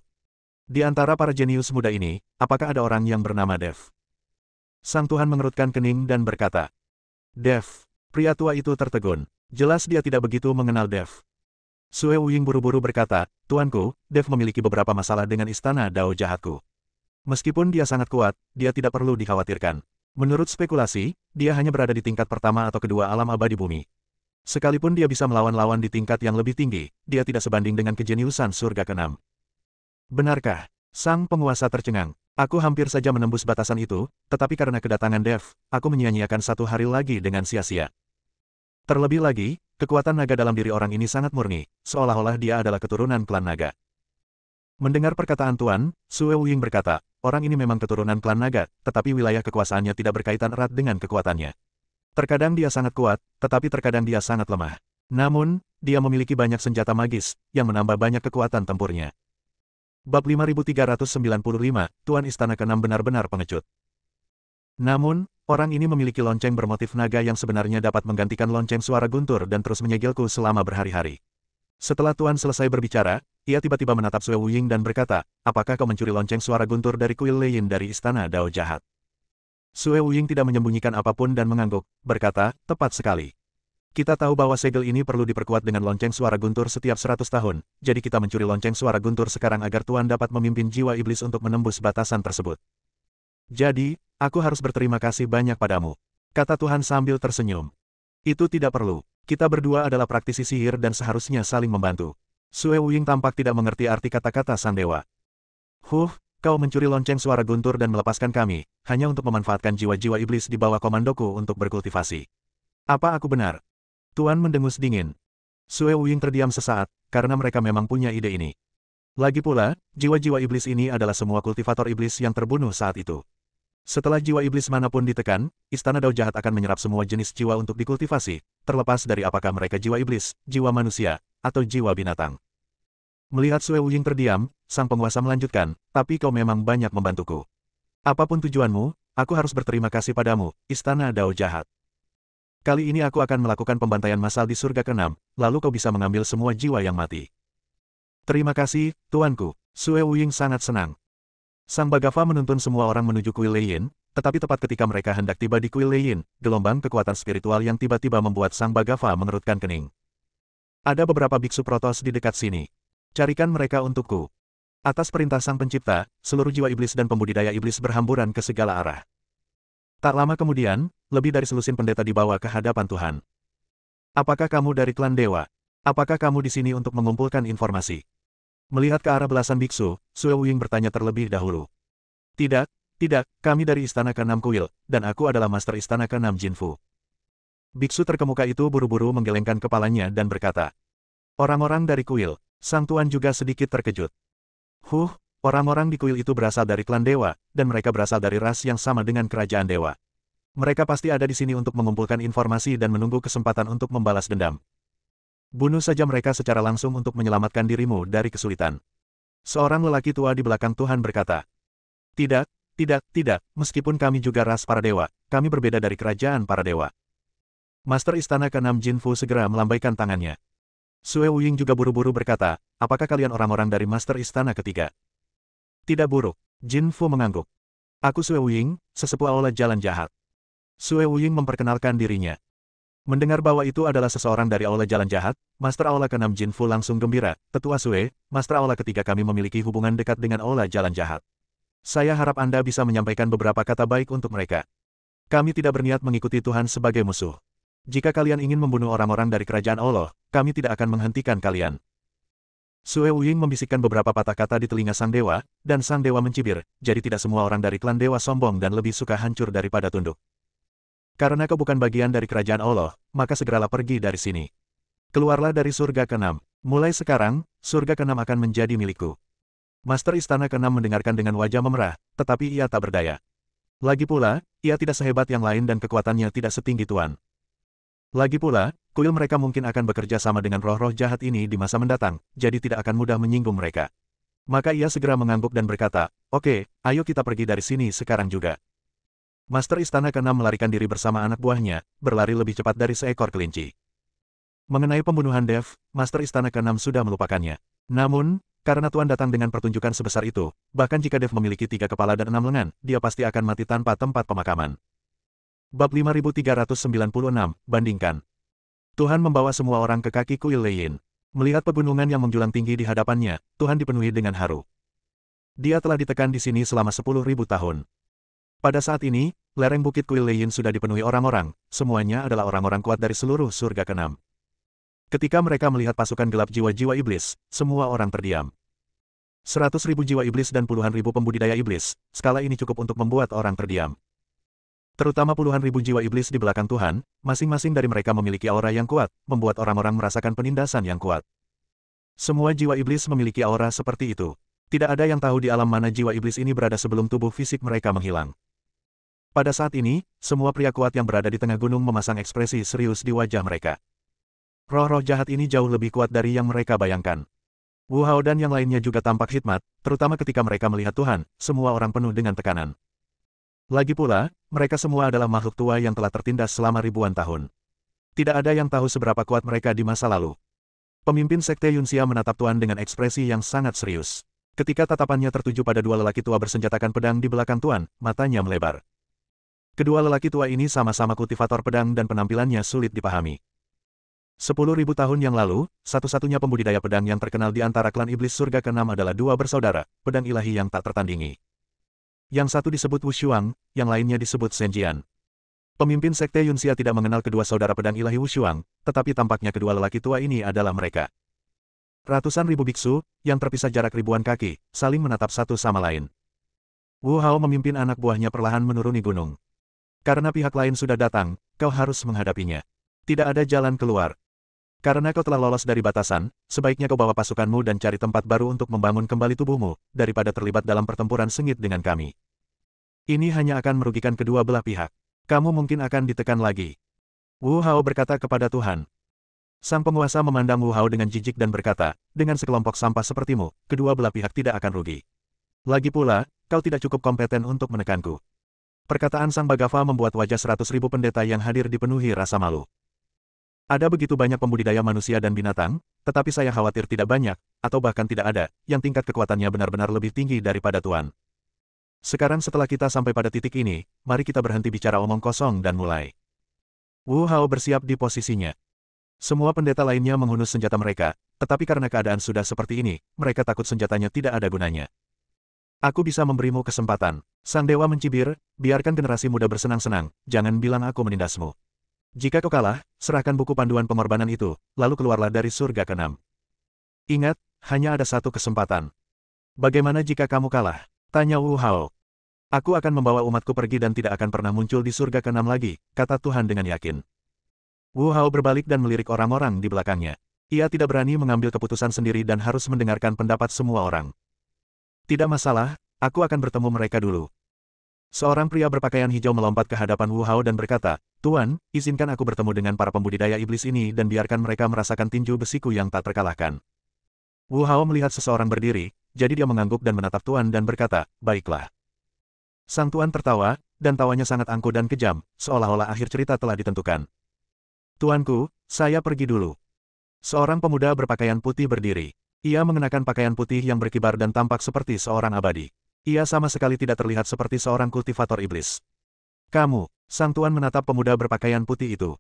Di antara para jenius muda ini, apakah ada orang yang bernama Dev? Sang Tuhan mengerutkan kening dan berkata. Dev, pria tua itu tertegun. Jelas dia tidak begitu mengenal Dev. Sue Wuying buru-buru berkata, Tuanku, Dev memiliki beberapa masalah dengan istana Dao jahatku. Meskipun dia sangat kuat, dia tidak perlu dikhawatirkan. Menurut spekulasi, dia hanya berada di tingkat pertama atau kedua alam abadi bumi. Sekalipun dia bisa melawan lawan di tingkat yang lebih tinggi, dia tidak sebanding dengan kejeniusan surga keenam. Benarkah? Sang penguasa tercengang. Aku hampir saja menembus batasan itu, tetapi karena kedatangan Dev, aku menyia-nyiakan 1 hari lagi dengan sia-sia. Terlebih lagi, kekuatan naga dalam diri orang ini sangat murni, seolah-olah dia adalah keturunan klan naga. Mendengar perkataan Tuan, Sue Wuying berkata, orang ini memang keturunan klan naga, tetapi wilayah kekuasaannya tidak berkaitan erat dengan kekuatannya. Terkadang dia sangat kuat, tetapi terkadang dia sangat lemah. Namun, dia memiliki banyak senjata magis, yang menambah banyak kekuatan tempurnya. Bab 5395, Tuan Istana Keenam benar-benar pengecut. Namun, orang ini memiliki lonceng bermotif naga yang sebenarnya dapat menggantikan lonceng suara guntur dan terus menyegelku selama berhari-hari. Setelah Tuan selesai berbicara, ia tiba-tiba menatap Sue Wuying dan berkata, apakah kau mencuri lonceng suara guntur dari kuil Leiyin dari istana Dao jahat? Sue Wuying tidak menyembunyikan apapun dan mengangguk, berkata, tepat sekali. Kita tahu bahwa segel ini perlu diperkuat dengan lonceng suara guntur setiap 100 tahun, jadi kita mencuri lonceng suara guntur sekarang agar Tuan dapat memimpin jiwa iblis untuk menembus batasan tersebut. Jadi, aku harus berterima kasih banyak padamu, kata Tuhan sambil tersenyum. Itu tidak perlu. Kita berdua adalah praktisi sihir dan seharusnya saling membantu. Sue Wuying tampak tidak mengerti arti kata-kata sang dewa. Kau mencuri lonceng suara guntur dan melepaskan kami, hanya untuk memanfaatkan jiwa-jiwa iblis di bawah komandoku untuk berkultivasi. Apa aku benar? Tuan mendengus dingin. Sue Wuying terdiam sesaat, karena mereka memang punya ide ini. Lagi pula, jiwa-jiwa iblis ini adalah semua kultivator iblis yang terbunuh saat itu. Setelah jiwa iblis manapun ditekan, istana Dao jahat akan menyerap semua jenis jiwa untuk dikultivasi, terlepas dari apakah mereka jiwa iblis, jiwa manusia, atau jiwa binatang. Melihat Sue Wuying terdiam, sang penguasa melanjutkan, tapi kau memang banyak membantuku. Apapun tujuanmu, aku harus berterima kasih padamu, istana Dao jahat. Kali ini aku akan melakukan pembantaian massal di surga keenam, lalu kau bisa mengambil semua jiwa yang mati. Terima kasih, tuanku. Sue Wuying sangat senang. Sang Bagafa menuntun semua orang menuju kuil Leiyin, tetapi tepat ketika mereka hendak tiba di kuil Leiyin, gelombang kekuatan spiritual yang tiba-tiba membuat Sang Bagafa mengerutkan kening. Ada beberapa biksu protos di dekat sini. Carikan mereka untukku. Atas perintah Sang Pencipta, seluruh jiwa iblis dan pembudidaya iblis berhamburan ke segala arah. Tak lama kemudian, lebih dari selusin pendeta dibawa ke hadapan Tuhan. Apakah kamu dari klan dewa? Apakah kamu di sini untuk mengumpulkan informasi? Melihat ke arah belasan biksu, Sue Wuying bertanya terlebih dahulu. Tidak, kami dari Istana Keenam Kuil, dan aku adalah Master Istana Keenam Jinfu. Biksu terkemuka itu buru-buru menggelengkan kepalanya dan berkata. Orang-orang dari kuil, sang tuan juga sedikit terkejut. Orang-orang di kuil itu berasal dari klan dewa, dan mereka berasal dari ras yang sama dengan kerajaan dewa. Mereka pasti ada di sini untuk mengumpulkan informasi dan menunggu kesempatan untuk membalas dendam. Bunuh saja mereka secara langsung untuk menyelamatkan dirimu dari kesulitan. Seorang lelaki tua di belakang Tuhan berkata, Tidak, tidak, tidak, meskipun kami juga ras para dewa, kami berbeda dari kerajaan para dewa. Master Istana ke-6 Jin Fu segera melambaikan tangannya. Sue Wuying juga buru-buru berkata, apakah kalian orang-orang dari Master Istana ketiga? Tidak buruk. Jin Fu mengangguk. Aku Sue Wuying, sesepuh Aula Jalan Jahat. Sue Wuying memperkenalkan dirinya. Mendengar bahwa itu adalah seseorang dari Aula Jalan Jahat, Master Aula ke-6 Jin Fu langsung gembira. Tetua Sue, Master Aula ketiga kami memiliki hubungan dekat dengan Aula Jalan Jahat. Saya harap Anda bisa menyampaikan beberapa kata baik untuk mereka. Kami tidak berniat mengikuti Tuhan sebagai musuh. Jika kalian ingin membunuh orang-orang dari kerajaan Allah, kami tidak akan menghentikan kalian. Sue Wuying membisikkan beberapa patah kata di telinga sang dewa, dan sang dewa mencibir, jadi tidak semua orang dari klan dewa sombong dan lebih suka hancur daripada tunduk. Karena kau bukan bagian dari kerajaan Allah, maka segeralah pergi dari sini. Keluarlah dari surga ke-6. Mulai sekarang, surga ke-6 akan menjadi milikku. Master Istana ke-6 mendengarkan dengan wajah memerah, tetapi ia tak berdaya. Lagi pula, ia tidak sehebat yang lain dan kekuatannya tidak setinggi Tuan. Lagi pula, kuil mereka mungkin akan bekerja sama dengan roh-roh jahat ini di masa mendatang, jadi tidak akan mudah menyinggung mereka. Maka ia segera mengangguk dan berkata, oke, ayo kita pergi dari sini sekarang juga. Master Istana ke-6 melarikan diri bersama anak buahnya, berlari lebih cepat dari seekor kelinci. Mengenai pembunuhan Dev, Master Istana ke-6 sudah melupakannya. Namun, karena Tuan datang dengan pertunjukan sebesar itu, bahkan jika Dev memiliki 3 kepala dan 6 lengan, dia pasti akan mati tanpa tempat pemakaman. Bab 5396, bandingkan. Tuhan membawa semua orang ke kaki kuil Leiyin. Melihat pegunungan yang menjulang tinggi di hadapannya, Tuhan dipenuhi dengan haru. Dia telah ditekan di sini selama 10.000 tahun. Pada saat ini, lereng bukit kuil Leiyin sudah dipenuhi orang-orang, semuanya adalah orang-orang kuat dari seluruh surga ke-6. Ketika mereka melihat pasukan gelap jiwa-jiwa iblis, semua orang terdiam. 100.000 jiwa iblis dan puluhan ribu pembudidaya iblis, skala ini cukup untuk membuat orang terdiam. Terutama puluhan ribu jiwa iblis di belakang Tuhan, masing-masing dari mereka memiliki aura yang kuat, membuat orang-orang merasakan penindasan yang kuat. Semua jiwa iblis memiliki aura seperti itu. Tidak ada yang tahu di alam mana jiwa iblis ini berada sebelum tubuh fisik mereka menghilang. Pada saat ini, semua pria kuat yang berada di tengah gunung memasang ekspresi serius di wajah mereka. Roh-roh jahat ini jauh lebih kuat dari yang mereka bayangkan. Wu Hao dan yang lainnya juga tampak hikmat, terutama ketika mereka melihat Tuhan, semua orang penuh dengan tekanan. Lagi pula, mereka semua adalah makhluk tua yang telah tertindas selama ribuan tahun. Tidak ada yang tahu seberapa kuat mereka di masa lalu. Pemimpin Sekte Yunxia menatap Tuan dengan ekspresi yang sangat serius. Ketika tatapannya tertuju pada dua lelaki tua bersenjatakan pedang di belakang Tuan, matanya melebar. Kedua lelaki tua ini sama-sama kultivator pedang dan penampilannya sulit dipahami. 10.000 tahun yang lalu, satu-satunya pembudidaya pedang yang terkenal di antara klan iblis surga ke-6 adalah dua bersaudara, pedang ilahi yang tak tertandingi. Yang satu disebut Wu Shuang, yang lainnya disebut Shen Jian. Pemimpin Sekte Yunxia tidak mengenal kedua saudara pedang ilahi Wu Shuang, tetapi tampaknya kedua lelaki tua ini adalah mereka. Ratusan ribu biksu, yang terpisah jarak ribuan kaki, saling menatap satu sama lain. Wu Hao memimpin anak buahnya perlahan menuruni gunung. Karena pihak lain sudah datang, kau harus menghadapinya. Tidak ada jalan keluar. Karena kau telah lolos dari batasan, sebaiknya kau bawa pasukanmu dan cari tempat baru untuk membangun kembali tubuhmu, daripada terlibat dalam pertempuran sengit dengan kami. Ini hanya akan merugikan kedua belah pihak. Kamu mungkin akan ditekan lagi. Wu Hao berkata kepada Tuhan. Sang penguasa memandang Wu Hao dengan jijik dan berkata, dengan sekelompok sampah sepertimu, kedua belah pihak tidak akan rugi. Lagi pula, kau tidak cukup kompeten untuk menekanku. Perkataan Sang Bagawa membuat wajah 100.000 pendeta yang hadir dipenuhi rasa malu. Ada begitu banyak pembudidaya manusia dan binatang, tetapi saya khawatir tidak banyak, atau bahkan tidak ada, yang tingkat kekuatannya benar-benar lebih tinggi daripada Tuan. Sekarang setelah kita sampai pada titik ini, mari kita berhenti bicara omong kosong dan mulai. Wu Hao bersiap di posisinya. Semua pendeta lainnya menghunus senjata mereka, tetapi karena keadaan sudah seperti ini, mereka takut senjatanya tidak ada gunanya. Aku bisa memberimu kesempatan. Sang dewa mencibir, biarkan generasi muda bersenang-senang, jangan bilang aku menindasmu. Jika kau kalah, serahkan buku panduan pengorbanan itu, lalu keluarlah dari surga ke-6. Ingat, hanya ada satu kesempatan. Bagaimana jika kamu kalah? Tanya Wu Hao. Aku akan membawa umatku pergi dan tidak akan pernah muncul di surga ke-6 lagi, kata Tuhan dengan yakin. Wu Hao berbalik dan melirik orang-orang di belakangnya. Ia tidak berani mengambil keputusan sendiri dan harus mendengarkan pendapat semua orang. Tidak masalah, aku akan bertemu mereka dulu. Seorang pria berpakaian hijau melompat ke hadapan Wu Hao dan berkata, "Tuan, izinkan aku bertemu dengan para pembudidaya iblis ini dan biarkan mereka merasakan tinju besiku yang tak terkalahkan." Wu Hao melihat seseorang berdiri, jadi dia mengangguk dan menatap Tuan dan berkata, "Baiklah." Sang Tuan tertawa, dan tawanya sangat angkuh dan kejam, seolah-olah akhir cerita telah ditentukan. "Tuanku, saya pergi dulu." Seorang pemuda berpakaian putih berdiri. Ia mengenakan pakaian putih yang berkibar dan tampak seperti seorang abadi. Ia sama sekali tidak terlihat seperti seorang kultivator iblis. "Kamu," sang Tuan menatap pemuda berpakaian putih itu.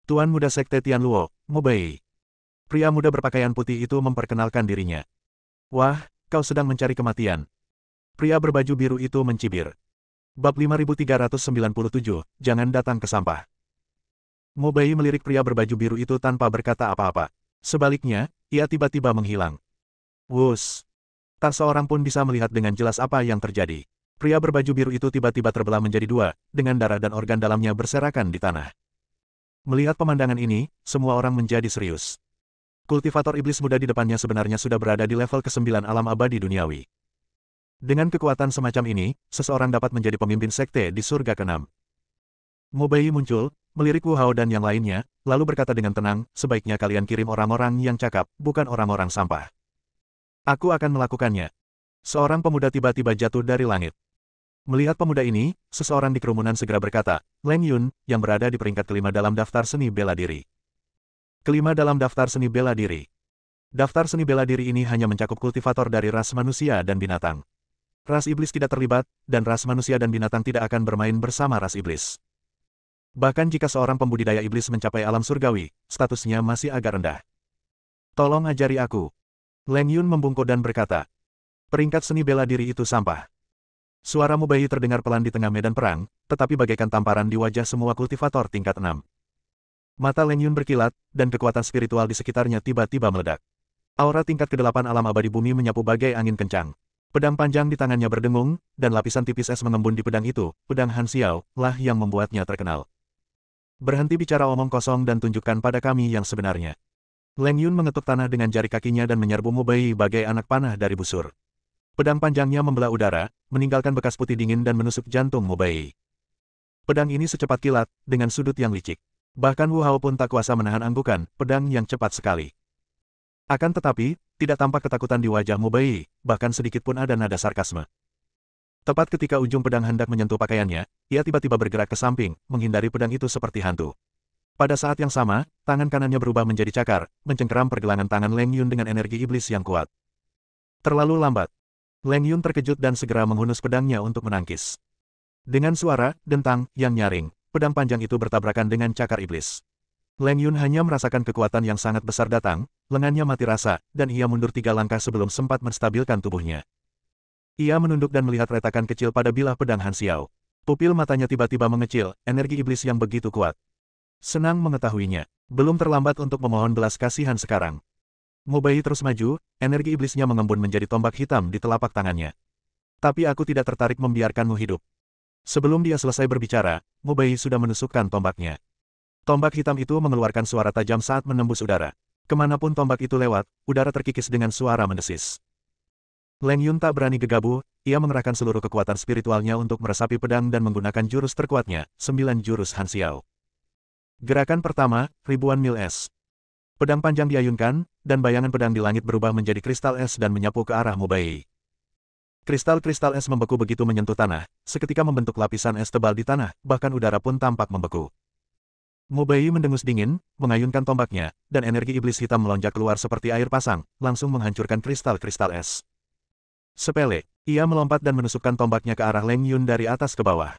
"Tuan muda Sekte Tianluo, Mubei." Pria muda berpakaian putih itu memperkenalkan dirinya. "Wah, kau sedang mencari kematian." Pria berbaju biru itu mencibir. Bab 5397, jangan datang ke sampah. Mubei melirik pria berbaju biru itu tanpa berkata apa-apa. Sebaliknya, ia tiba-tiba menghilang. Wus! Tak seorang pun bisa melihat dengan jelas apa yang terjadi. Pria berbaju biru itu tiba-tiba terbelah menjadi dua, dengan darah dan organ dalamnya berserakan di tanah. Melihat pemandangan ini, semua orang menjadi serius. Kultivator iblis muda di depannya sebenarnya sudah berada di level ke-9 alam abadi duniawi. Dengan kekuatan semacam ini, seseorang dapat menjadi pemimpin sekte di surga ke-6. Mubei muncul, melirik Wu Hao dan yang lainnya, lalu berkata dengan tenang, "Sebaiknya kalian kirim orang-orang yang cakap, bukan orang-orang sampah." "Aku akan melakukannya." Seorang pemuda tiba-tiba jatuh dari langit. Melihat pemuda ini, seseorang di kerumunan segera berkata, "Leng Yun, yang berada di peringkat kelima dalam daftar seni bela diri." Kelima dalam daftar seni bela diri. Daftar seni bela diri ini hanya mencakup kultivator dari ras manusia dan binatang. Ras iblis tidak terlibat, dan ras manusia dan binatang tidak akan bermain bersama ras iblis. Bahkan jika seorang pembudidaya iblis mencapai alam surgawi, statusnya masih agak rendah. "Tolong ajari aku." Leng Yun membungkuk dan berkata, "Peringkat seni bela diri itu sampah." Suara Mubei terdengar pelan di tengah medan perang, tetapi bagaikan tamparan di wajah semua kultivator tingkat 6. Mata Leng Yun berkilat, dan kekuatan spiritual di sekitarnya tiba-tiba meledak. Aura tingkat ke-8 alam abadi bumi menyapu bagai angin kencang. Pedang panjang di tangannya berdengung, dan lapisan tipis es mengembun di pedang itu, pedang Han Xiao, lah yang membuatnya terkenal. "Berhenti bicara omong kosong dan tunjukkan pada kami yang sebenarnya." Leng Yun mengetuk tanah dengan jari kakinya dan menyerbu Mubei bagai anak panah dari busur. Pedang panjangnya membelah udara, meninggalkan bekas putih dingin dan menusuk jantung Mubei. Pedang ini secepat kilat, dengan sudut yang licik. Bahkan Wu Hao pun tak kuasa menahan anggukan, pedang yang cepat sekali. Akan tetapi, tidak tampak ketakutan di wajah Mubei, bahkan sedikit pun ada nada sarkasme. Tepat ketika ujung pedang hendak menyentuh pakaiannya, ia tiba-tiba bergerak ke samping, menghindari pedang itu seperti hantu. Pada saat yang sama, tangan kanannya berubah menjadi cakar, mencengkeram pergelangan tangan Leng Yun dengan energi iblis yang kuat. Terlalu lambat. Leng Yun terkejut dan segera menghunus pedangnya untuk menangkis. Dengan suara, dentang, yang nyaring, pedang panjang itu bertabrakan dengan cakar iblis. Leng Yun hanya merasakan kekuatan yang sangat besar datang, lengannya mati rasa, dan ia mundur 3 langkah sebelum sempat menstabilkan tubuhnya. Ia menunduk dan melihat retakan kecil pada bilah pedang Han Xiao. Pupil matanya tiba-tiba mengecil, energi iblis yang begitu kuat. Senang mengetahuinya. Belum terlambat untuk memohon belas kasihan sekarang. Mubei terus maju, energi iblisnya mengembun menjadi tombak hitam di telapak tangannya. "Tapi aku tidak tertarik membiarkanmu hidup." Sebelum dia selesai berbicara, Mubei sudah menusukkan tombaknya. Tombak hitam itu mengeluarkan suara tajam saat menembus udara. Kemanapun tombak itu lewat, udara terkikis dengan suara mendesis. Leng Yun tak berani gegabah, ia mengerahkan seluruh kekuatan spiritualnya untuk meresapi pedang dan menggunakan jurus terkuatnya, 9 jurus Han Xiao. Gerakan pertama, ribuan mil es. Pedang panjang diayunkan, dan bayangan pedang di langit berubah menjadi kristal es dan menyapu ke arah Mubei. Kristal-kristal es membeku begitu menyentuh tanah, seketika membentuk lapisan es tebal di tanah, bahkan udara pun tampak membeku. Mubei mendengus dingin, mengayunkan tombaknya, dan energi iblis hitam melonjak keluar seperti air pasang, langsung menghancurkan kristal-kristal es. Sepele, ia melompat dan menusukkan tombaknya ke arah Leng Yun dari atas ke bawah.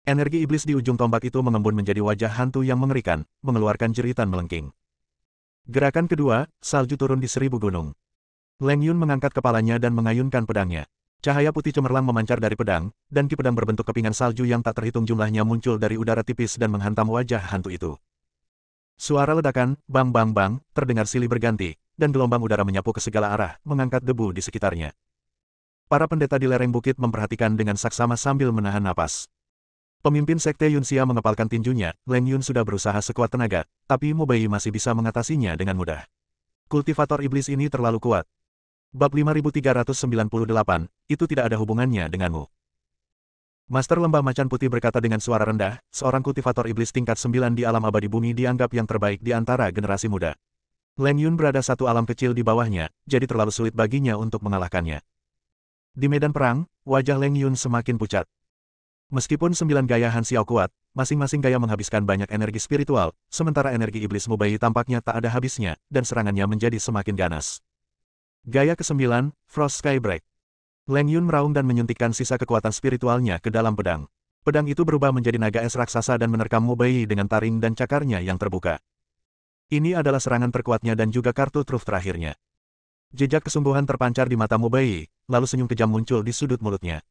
Energi iblis di ujung tombak itu mengembun menjadi wajah hantu yang mengerikan, mengeluarkan jeritan melengking. Gerakan kedua, salju turun di 1000 gunung. Leng Yun mengangkat kepalanya dan mengayunkan pedangnya. Cahaya putih cemerlang memancar dari pedang, dan ki pedang berbentuk kepingan salju yang tak terhitung jumlahnya muncul dari udara tipis dan menghantam wajah hantu itu. Suara ledakan, bang bang bang, terdengar silih berganti, dan gelombang udara menyapu ke segala arah, mengangkat debu di sekitarnya. Para pendeta di lereng bukit memperhatikan dengan saksama sambil menahan napas. Pemimpin Sekte Yunxia mengepalkan tinjunya, Leng Yun sudah berusaha sekuat tenaga, tapi Mubei masih bisa mengatasinya dengan mudah. Kultivator iblis ini terlalu kuat. Bab 5398, itu tidak ada hubungannya denganmu. Master Lembah Macan Putih berkata dengan suara rendah, seorang kultivator iblis tingkat 9 di alam abadi bumi dianggap yang terbaik di antara generasi muda. Leng Yun berada satu alam kecil di bawahnya, jadi terlalu sulit baginya untuk mengalahkannya. Di medan perang, wajah Leng Yun semakin pucat. Meskipun 9 gaya Han Xiao kuat, masing-masing gaya menghabiskan banyak energi spiritual, sementara energi iblis Mubai tampaknya tak ada habisnya, dan serangannya menjadi semakin ganas. Gaya ke-9, Frost Sky Break. Leng Yun meraung dan menyuntikkan sisa kekuatan spiritualnya ke dalam pedang. Pedang itu berubah menjadi naga es raksasa dan menerkam Mubai dengan taring dan cakarnya yang terbuka. Ini adalah serangan terkuatnya dan juga kartu truf terakhirnya. Jejak kesungguhan terpancar di mata Mubai, lalu senyum kejam muncul di sudut mulutnya.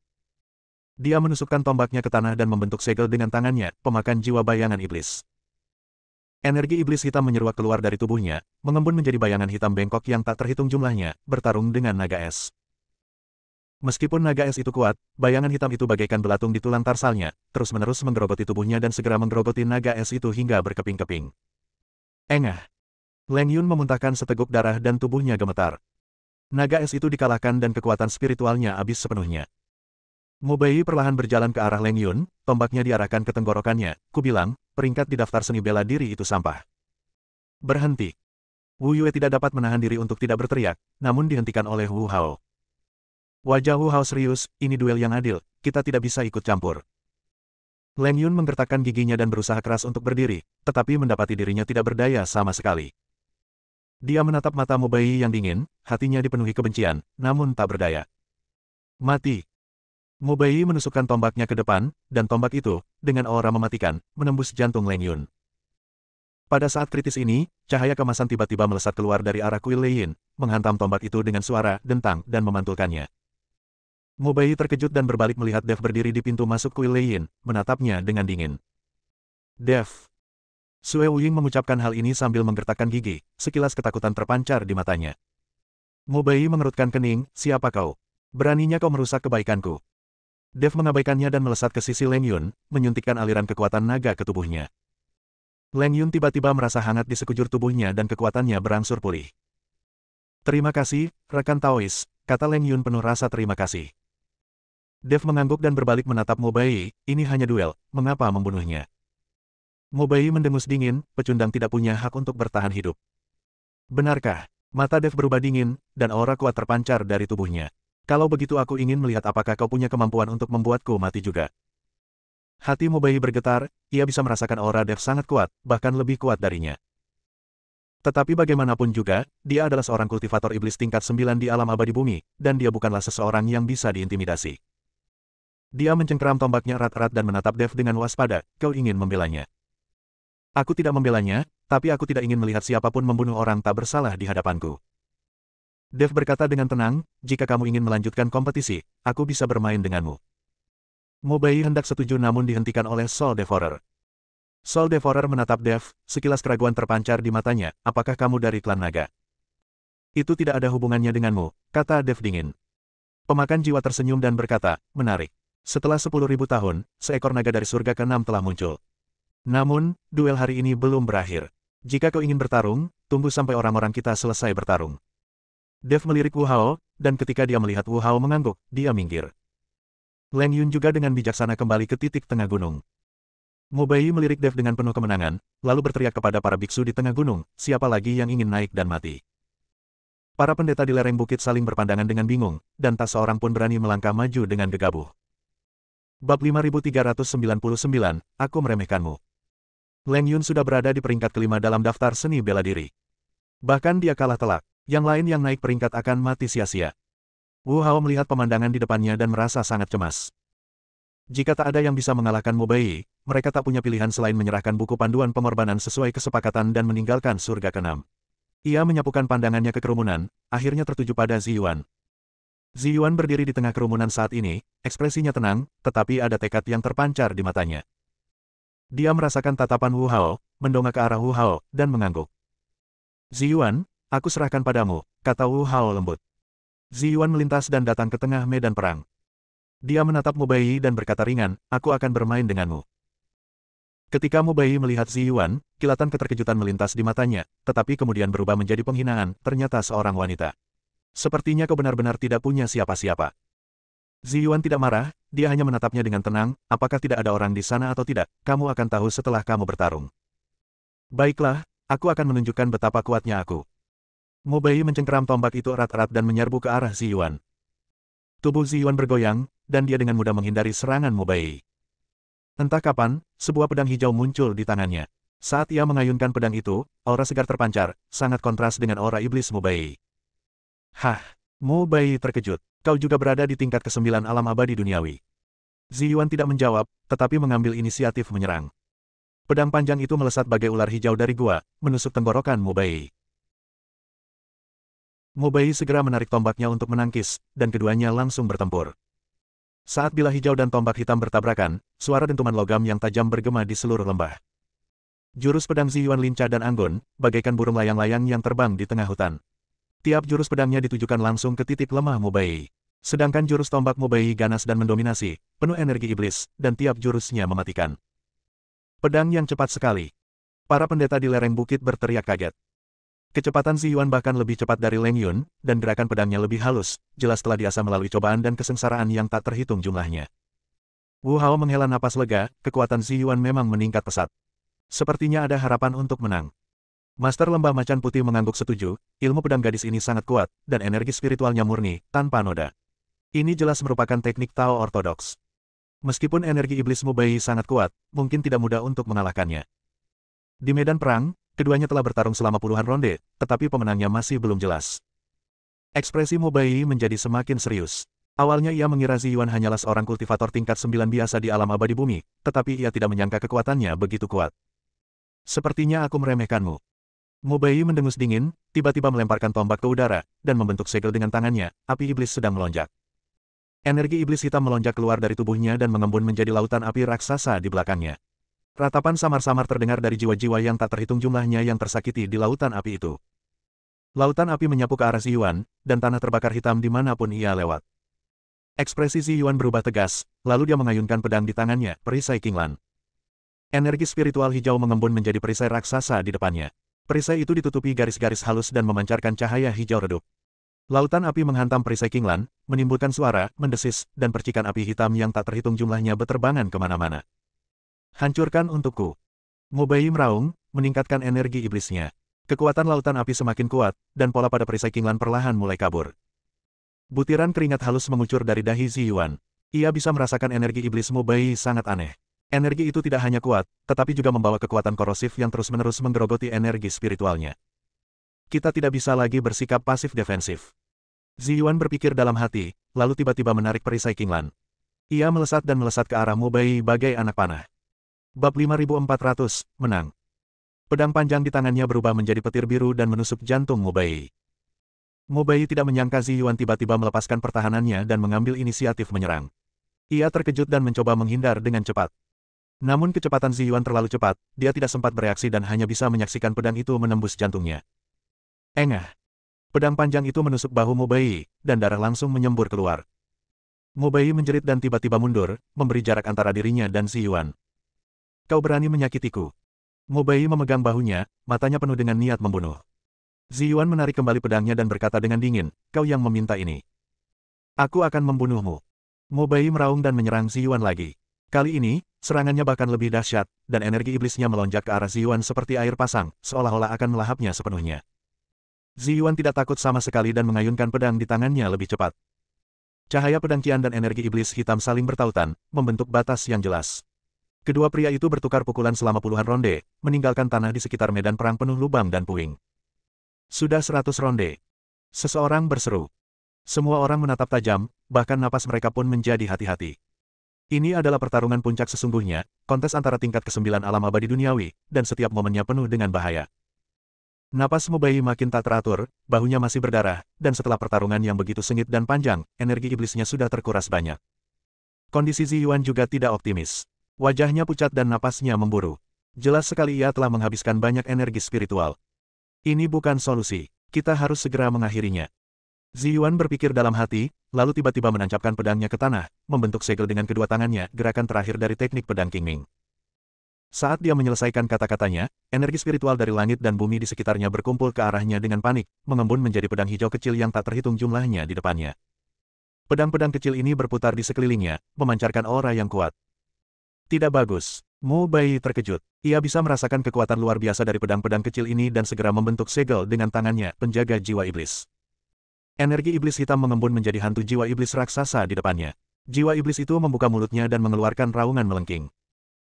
Dia menusukkan tombaknya ke tanah dan membentuk segel dengan tangannya, pemakan jiwa bayangan iblis. Energi iblis hitam menyeruak keluar dari tubuhnya, mengembun menjadi bayangan hitam bengkok yang tak terhitung jumlahnya, bertarung dengan naga es. Meskipun naga es itu kuat, bayangan hitam itu bagaikan belatung di tulang tarsalnya, terus-menerus menggerogoti tubuhnya dan segera menggerogoti naga es itu hingga berkeping-keping. Engah! Leng Yun memuntahkan seteguk darah dan tubuhnya gemetar. Naga es itu dikalahkan dan kekuatan spiritualnya habis sepenuhnya. Mubai perlahan berjalan ke arah Leng Yun, tombaknya diarahkan ke tenggorokannya. Kubilang, peringkat di daftar seni bela diri itu sampah. Berhenti. Wu Yue tidak dapat menahan diri untuk tidak berteriak, namun dihentikan oleh Wu Hao. Wajah Wu Hao serius, ini duel yang adil, kita tidak bisa ikut campur. Leng Yun menggertakkan giginya dan berusaha keras untuk berdiri, tetapi mendapati dirinya tidak berdaya sama sekali. Dia menatap mata Mubai yang dingin, hatinya dipenuhi kebencian, namun tak berdaya. Mati. Mubai menusukkan tombaknya ke depan, dan tombak itu, dengan aura mematikan, menembus jantung Leng Yun. Pada saat kritis ini, cahaya kemasan tiba-tiba melesat keluar dari arah kuil Leiyin, menghantam tombak itu dengan suara, dentang, dan memantulkannya. Mubai terkejut dan berbalik melihat Dev berdiri di pintu masuk kuil Leiyin, menatapnya dengan dingin. Dev. Sue Wuying mengucapkan hal ini sambil menggertakkan gigi, sekilas ketakutan terpancar di matanya. Mubai mengerutkan kening, siapa kau? Beraninya kau merusak kebaikanku. Dev mengabaikannya dan melesat ke sisi Leng Yun, menyuntikkan aliran kekuatan naga ke tubuhnya. Leng Yun tiba-tiba merasa hangat di sekujur tubuhnya dan kekuatannya berangsur pulih. Terima kasih, rekan Taois, kata Leng Yun penuh rasa terima kasih. Dev mengangguk dan berbalik menatap Mubai, ini hanya duel, mengapa membunuhnya? Mubai mendengus dingin, pecundang tidak punya hak untuk bertahan hidup. Benarkah? Mata Dev berubah dingin, dan aura kuat terpancar dari tubuhnya. Kalau begitu aku ingin melihat apakah kau punya kemampuan untuk membuatku mati juga. Hati Mubai bergetar, ia bisa merasakan aura Dev sangat kuat, bahkan lebih kuat darinya. Tetapi bagaimanapun juga, dia adalah seorang kultivator iblis tingkat 9 di alam abadi bumi, dan dia bukanlah seseorang yang bisa diintimidasi. Dia mencengkeram tombaknya erat-erat dan menatap Dev dengan waspada, kau ingin membelanya. Aku tidak membelanya, tapi aku tidak ingin melihat siapapun membunuh orang tak bersalah di hadapanku. Dev berkata dengan tenang, jika kamu ingin melanjutkan kompetisi, aku bisa bermain denganmu. Mubai hendak setuju namun dihentikan oleh Soul Devourer. Soul Devourer menatap Dev, sekilas keraguan terpancar di matanya, apakah kamu dari klan naga? Itu tidak ada hubungannya denganmu, kata Dev dingin. Pemakan jiwa tersenyum dan berkata, menarik. Setelah 10.000 tahun, seekor naga dari surga ke-6 telah muncul. Namun, duel hari ini belum berakhir. Jika kau ingin bertarung, tunggu sampai orang-orang kita selesai bertarung. Dev melirik Wu Hao, dan ketika dia melihat Wu Hao mengangguk, dia minggir. Leng Yun juga dengan bijaksana kembali ke titik tengah gunung. Mubai melirik Dev dengan penuh kemenangan, lalu berteriak kepada para biksu di tengah gunung, siapa lagi yang ingin naik dan mati. Para pendeta di lereng bukit saling berpandangan dengan bingung, dan tak seorang pun berani melangkah maju dengan gegabah. Bab 5399, aku meremehkanmu. Leng Yun sudah berada di peringkat kelima dalam daftar seni bela diri. Bahkan dia kalah telak, yang lain yang naik peringkat akan mati sia-sia. Wu Hao melihat pemandangan di depannya dan merasa sangat cemas. Jika tak ada yang bisa mengalahkan Mubai, mereka tak punya pilihan selain menyerahkan buku panduan pengorbanan sesuai kesepakatan dan meninggalkan surga ke-6. Ia menyapukan pandangannya ke kerumunan, akhirnya tertuju pada Ziyuan. Ziyuan berdiri di tengah kerumunan saat ini, ekspresinya tenang, tetapi ada tekad yang terpancar di matanya. Dia merasakan tatapan Wu Hao, mendongak ke arah Wu Hao, dan mengangguk. Ziyuan, aku serahkan padamu, kata Wu Hao lembut. Ziyuan melintas dan datang ke tengah medan perang. Dia menatap Mubai dan berkata ringan, aku akan bermain denganmu. Ketika Mubai melihat Ziyuan, kilatan keterkejutan melintas di matanya, tetapi kemudian berubah menjadi penghinaan, ternyata seorang wanita. Sepertinya kau benar-benar tidak punya siapa-siapa. Ziyuan tidak marah, dia hanya menatapnya dengan tenang, apakah tidak ada orang di sana atau tidak, kamu akan tahu setelah kamu bertarung. Baiklah, aku akan menunjukkan betapa kuatnya aku. Mo Bei mencengkeram tombak itu erat-erat dan menyerbu ke arah Ziyuan. Tubuh Ziyuan bergoyang, dan dia dengan mudah menghindari serangan Mo Bei. Entah kapan, sebuah pedang hijau muncul di tangannya. Saat ia mengayunkan pedang itu, aura segar terpancar, sangat kontras dengan aura iblis Mo Bei. Hah, Mo Bei terkejut. Kau juga berada di tingkat ke-9 alam abadi duniawi. Ziyuan tidak menjawab, tetapi mengambil inisiatif menyerang. Pedang panjang itu melesat bagai ular hijau dari gua, menusuk tenggorokan Mo Bei. Mo Bei segera menarik tombaknya untuk menangkis, dan keduanya langsung bertempur. Saat bilah hijau dan tombak hitam bertabrakan, suara dentuman logam yang tajam bergema di seluruh lembah. Jurus pedang Ziyuan lincah dan anggun, bagaikan burung layang-layang yang terbang di tengah hutan. Tiap jurus pedangnya ditujukan langsung ke titik lemah Mo Bei. Sedangkan jurus tombak Mo Bei ganas dan mendominasi, penuh energi iblis, dan tiap jurusnya mematikan. Pedang yang cepat sekali. Para pendeta di lereng bukit berteriak kaget. Kecepatan Ziyuan bahkan lebih cepat dari Leng Yun, dan gerakan pedangnya lebih halus, jelas telah diasah melalui cobaan dan kesengsaraan yang tak terhitung jumlahnya. Wu Hao menghela napas lega, kekuatan Ziyuan memang meningkat pesat. Sepertinya ada harapan untuk menang. Master Lembah Macan Putih mengangguk setuju, ilmu pedang gadis ini sangat kuat, dan energi spiritualnya murni, tanpa noda. Ini jelas merupakan teknik Tao ortodoks. Meskipun energi iblis Mo Bei sangat kuat, mungkin tidak mudah untuk mengalahkannya. Di medan perang, keduanya telah bertarung selama puluhan ronde, tetapi pemenangnya masih belum jelas. Ekspresi Mo Bei menjadi semakin serius. Awalnya ia mengira Ziyuan hanyalah seorang kultivator tingkat 9 biasa di alam abadi bumi, tetapi ia tidak menyangka kekuatannya begitu kuat. Sepertinya aku meremehkanmu. Mo Bei mendengus dingin, tiba-tiba melemparkan tombak ke udara, dan membentuk segel dengan tangannya, api iblis sedang melonjak. Energi iblis hitam melonjak keluar dari tubuhnya dan mengembun menjadi lautan api raksasa di belakangnya. Ratapan samar-samar terdengar dari jiwa-jiwa yang tak terhitung jumlahnya yang tersakiti di lautan api itu. Lautan api menyapu ke arah Ziyuan, dan tanah terbakar hitam dimanapun ia lewat. Ekspresi Ziyuan berubah tegas, lalu dia mengayunkan pedang di tangannya, perisai Qinglan. Energi spiritual hijau mengembun menjadi perisai raksasa di depannya. Perisai itu ditutupi garis-garis halus dan memancarkan cahaya hijau redup. Lautan api menghantam perisai Qinglan, menimbulkan suara, mendesis, dan percikan api hitam yang tak terhitung jumlahnya berterbangan kemana-mana. Hancurkan untukku. Mo Bei meraung, meningkatkan energi iblisnya. Kekuatan lautan api semakin kuat, dan pola pada perisai Qinglan perlahan mulai kabur. Butiran keringat halus mengucur dari dahi Ziyuan. Ia bisa merasakan energi iblis Mo Bei sangat aneh. Energi itu tidak hanya kuat, tetapi juga membawa kekuatan korosif yang terus-menerus menggerogoti energi spiritualnya. Kita tidak bisa lagi bersikap pasif defensif. Ziyuan berpikir dalam hati, lalu tiba-tiba menarik perisai Qinglan. Ia melesat dan melesat ke arah Mo Bei bagai anak panah. Bab 5400, menang. Pedang panjang di tangannya berubah menjadi petir biru dan menusuk jantung Mo Bei. Mo Bei tidak menyangka Ziyuan tiba-tiba melepaskan pertahanannya dan mengambil inisiatif menyerang. Ia terkejut dan mencoba menghindar dengan cepat. Namun kecepatan Ziyuan terlalu cepat, dia tidak sempat bereaksi dan hanya bisa menyaksikan pedang itu menembus jantungnya. Engah. Pedang panjang itu menusuk bahu Mo Bei, dan darah langsung menyembur keluar. Mo Bei menjerit dan tiba-tiba mundur, memberi jarak antara dirinya dan Ziyuan. Kau berani menyakitiku. Mo Bei memegang bahunya, matanya penuh dengan niat membunuh. Ziyuan menarik kembali pedangnya dan berkata dengan dingin, kau yang meminta ini. Aku akan membunuhmu. Mo Bei meraung dan menyerang Ziyuan lagi. Kali ini, serangannya bahkan lebih dahsyat, dan energi iblisnya melonjak ke arah Ziyuan seperti air pasang, seolah-olah akan melahapnya sepenuhnya. Ziyuan tidak takut sama sekali dan mengayunkan pedang di tangannya lebih cepat. Cahaya pedang Qian dan energi iblis hitam saling bertautan, membentuk batas yang jelas. Kedua pria itu bertukar pukulan selama puluhan ronde, meninggalkan tanah di sekitar medan perang penuh lubang dan puing. Sudah 100 ronde. Seseorang berseru. Semua orang menatap tajam, bahkan napas mereka pun menjadi hati-hati. Ini adalah pertarungan puncak sesungguhnya, kontes antara tingkat ke-9 alam abadi duniawi, dan setiap momennya penuh dengan bahaya. Napas Mo Bei makin tak teratur, bahunya masih berdarah, dan setelah pertarungan yang begitu sengit dan panjang, energi iblisnya sudah terkuras banyak. Kondisi Ziyuan juga tidak optimis. Wajahnya pucat dan napasnya memburu. Jelas sekali ia telah menghabiskan banyak energi spiritual. Ini bukan solusi, kita harus segera mengakhirinya. Ziyuan berpikir dalam hati, lalu tiba-tiba menancapkan pedangnya ke tanah, membentuk segel dengan kedua tangannya, gerakan terakhir dari teknik pedang Qingming. Saat dia menyelesaikan kata-katanya, energi spiritual dari langit dan bumi di sekitarnya berkumpul ke arahnya dengan panik, mengembun menjadi pedang hijau kecil yang tak terhitung jumlahnya di depannya. Pedang-pedang kecil ini berputar di sekelilingnya, memancarkan aura yang kuat. Tidak bagus. Mu Bai terkejut. Ia bisa merasakan kekuatan luar biasa dari pedang-pedang kecil ini dan segera membentuk segel dengan tangannya, penjaga jiwa iblis. Energi iblis hitam mengembun menjadi hantu jiwa iblis raksasa di depannya. Jiwa iblis itu membuka mulutnya dan mengeluarkan raungan melengking.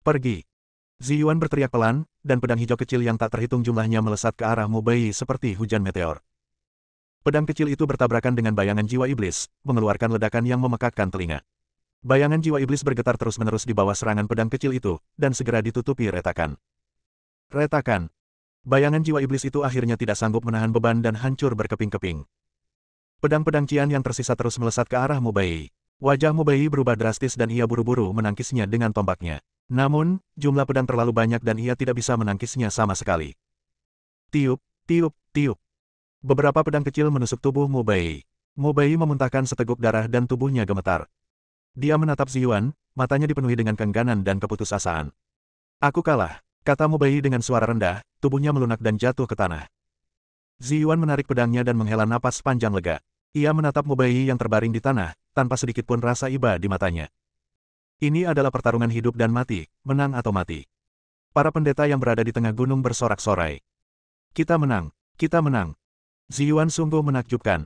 Pergi. Ziyuan berteriak pelan, dan pedang hijau kecil yang tak terhitung jumlahnya melesat ke arah Mu Bai seperti hujan meteor. Pedang kecil itu bertabrakan dengan bayangan jiwa iblis, mengeluarkan ledakan yang memekakkan telinga. Bayangan jiwa iblis bergetar terus-menerus di bawah serangan pedang kecil itu, dan segera ditutupi retakan. Retakan. Bayangan jiwa iblis itu akhirnya tidak sanggup menahan beban dan hancur berkeping-keping. Pedang-pedang cian yang tersisa terus melesat ke arah Mu Bai. Wajah Mu Bai berubah drastis dan ia buru-buru menangkisnya dengan tombaknya. Namun, jumlah pedang terlalu banyak dan ia tidak bisa menangkisnya sama sekali. Tiup, tiup, tiup. Beberapa pedang kecil menusuk tubuh Mu Bai. Mu Bai memuntahkan seteguk darah dan tubuhnya gemetar. Dia menatap Ziyuan, matanya dipenuhi dengan keengganan dan keputusasaan. Aku kalah, kata Mu Bai dengan suara rendah, tubuhnya melunak dan jatuh ke tanah. Ziyuan menarik pedangnya dan menghela napas panjang lega. Ia menatap Mu Bai yang terbaring di tanah, tanpa sedikit pun rasa iba di matanya. Ini adalah pertarungan hidup dan mati, menang atau mati. Para pendeta yang berada di tengah gunung bersorak-sorai. Kita menang, kita menang. Ziyuan sungguh menakjubkan.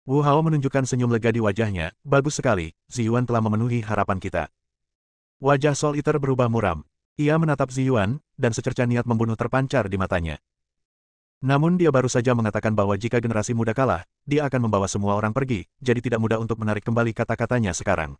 Wu Hao menunjukkan senyum lega di wajahnya, bagus sekali, Ziyuan telah memenuhi harapan kita. Wajah Soul Eater berubah muram. Ia menatap Ziyuan, dan secerca niat membunuh terpancar di matanya. Namun dia baru saja mengatakan bahwa jika generasi muda kalah, dia akan membawa semua orang pergi, jadi tidak mudah untuk menarik kembali kata-katanya sekarang.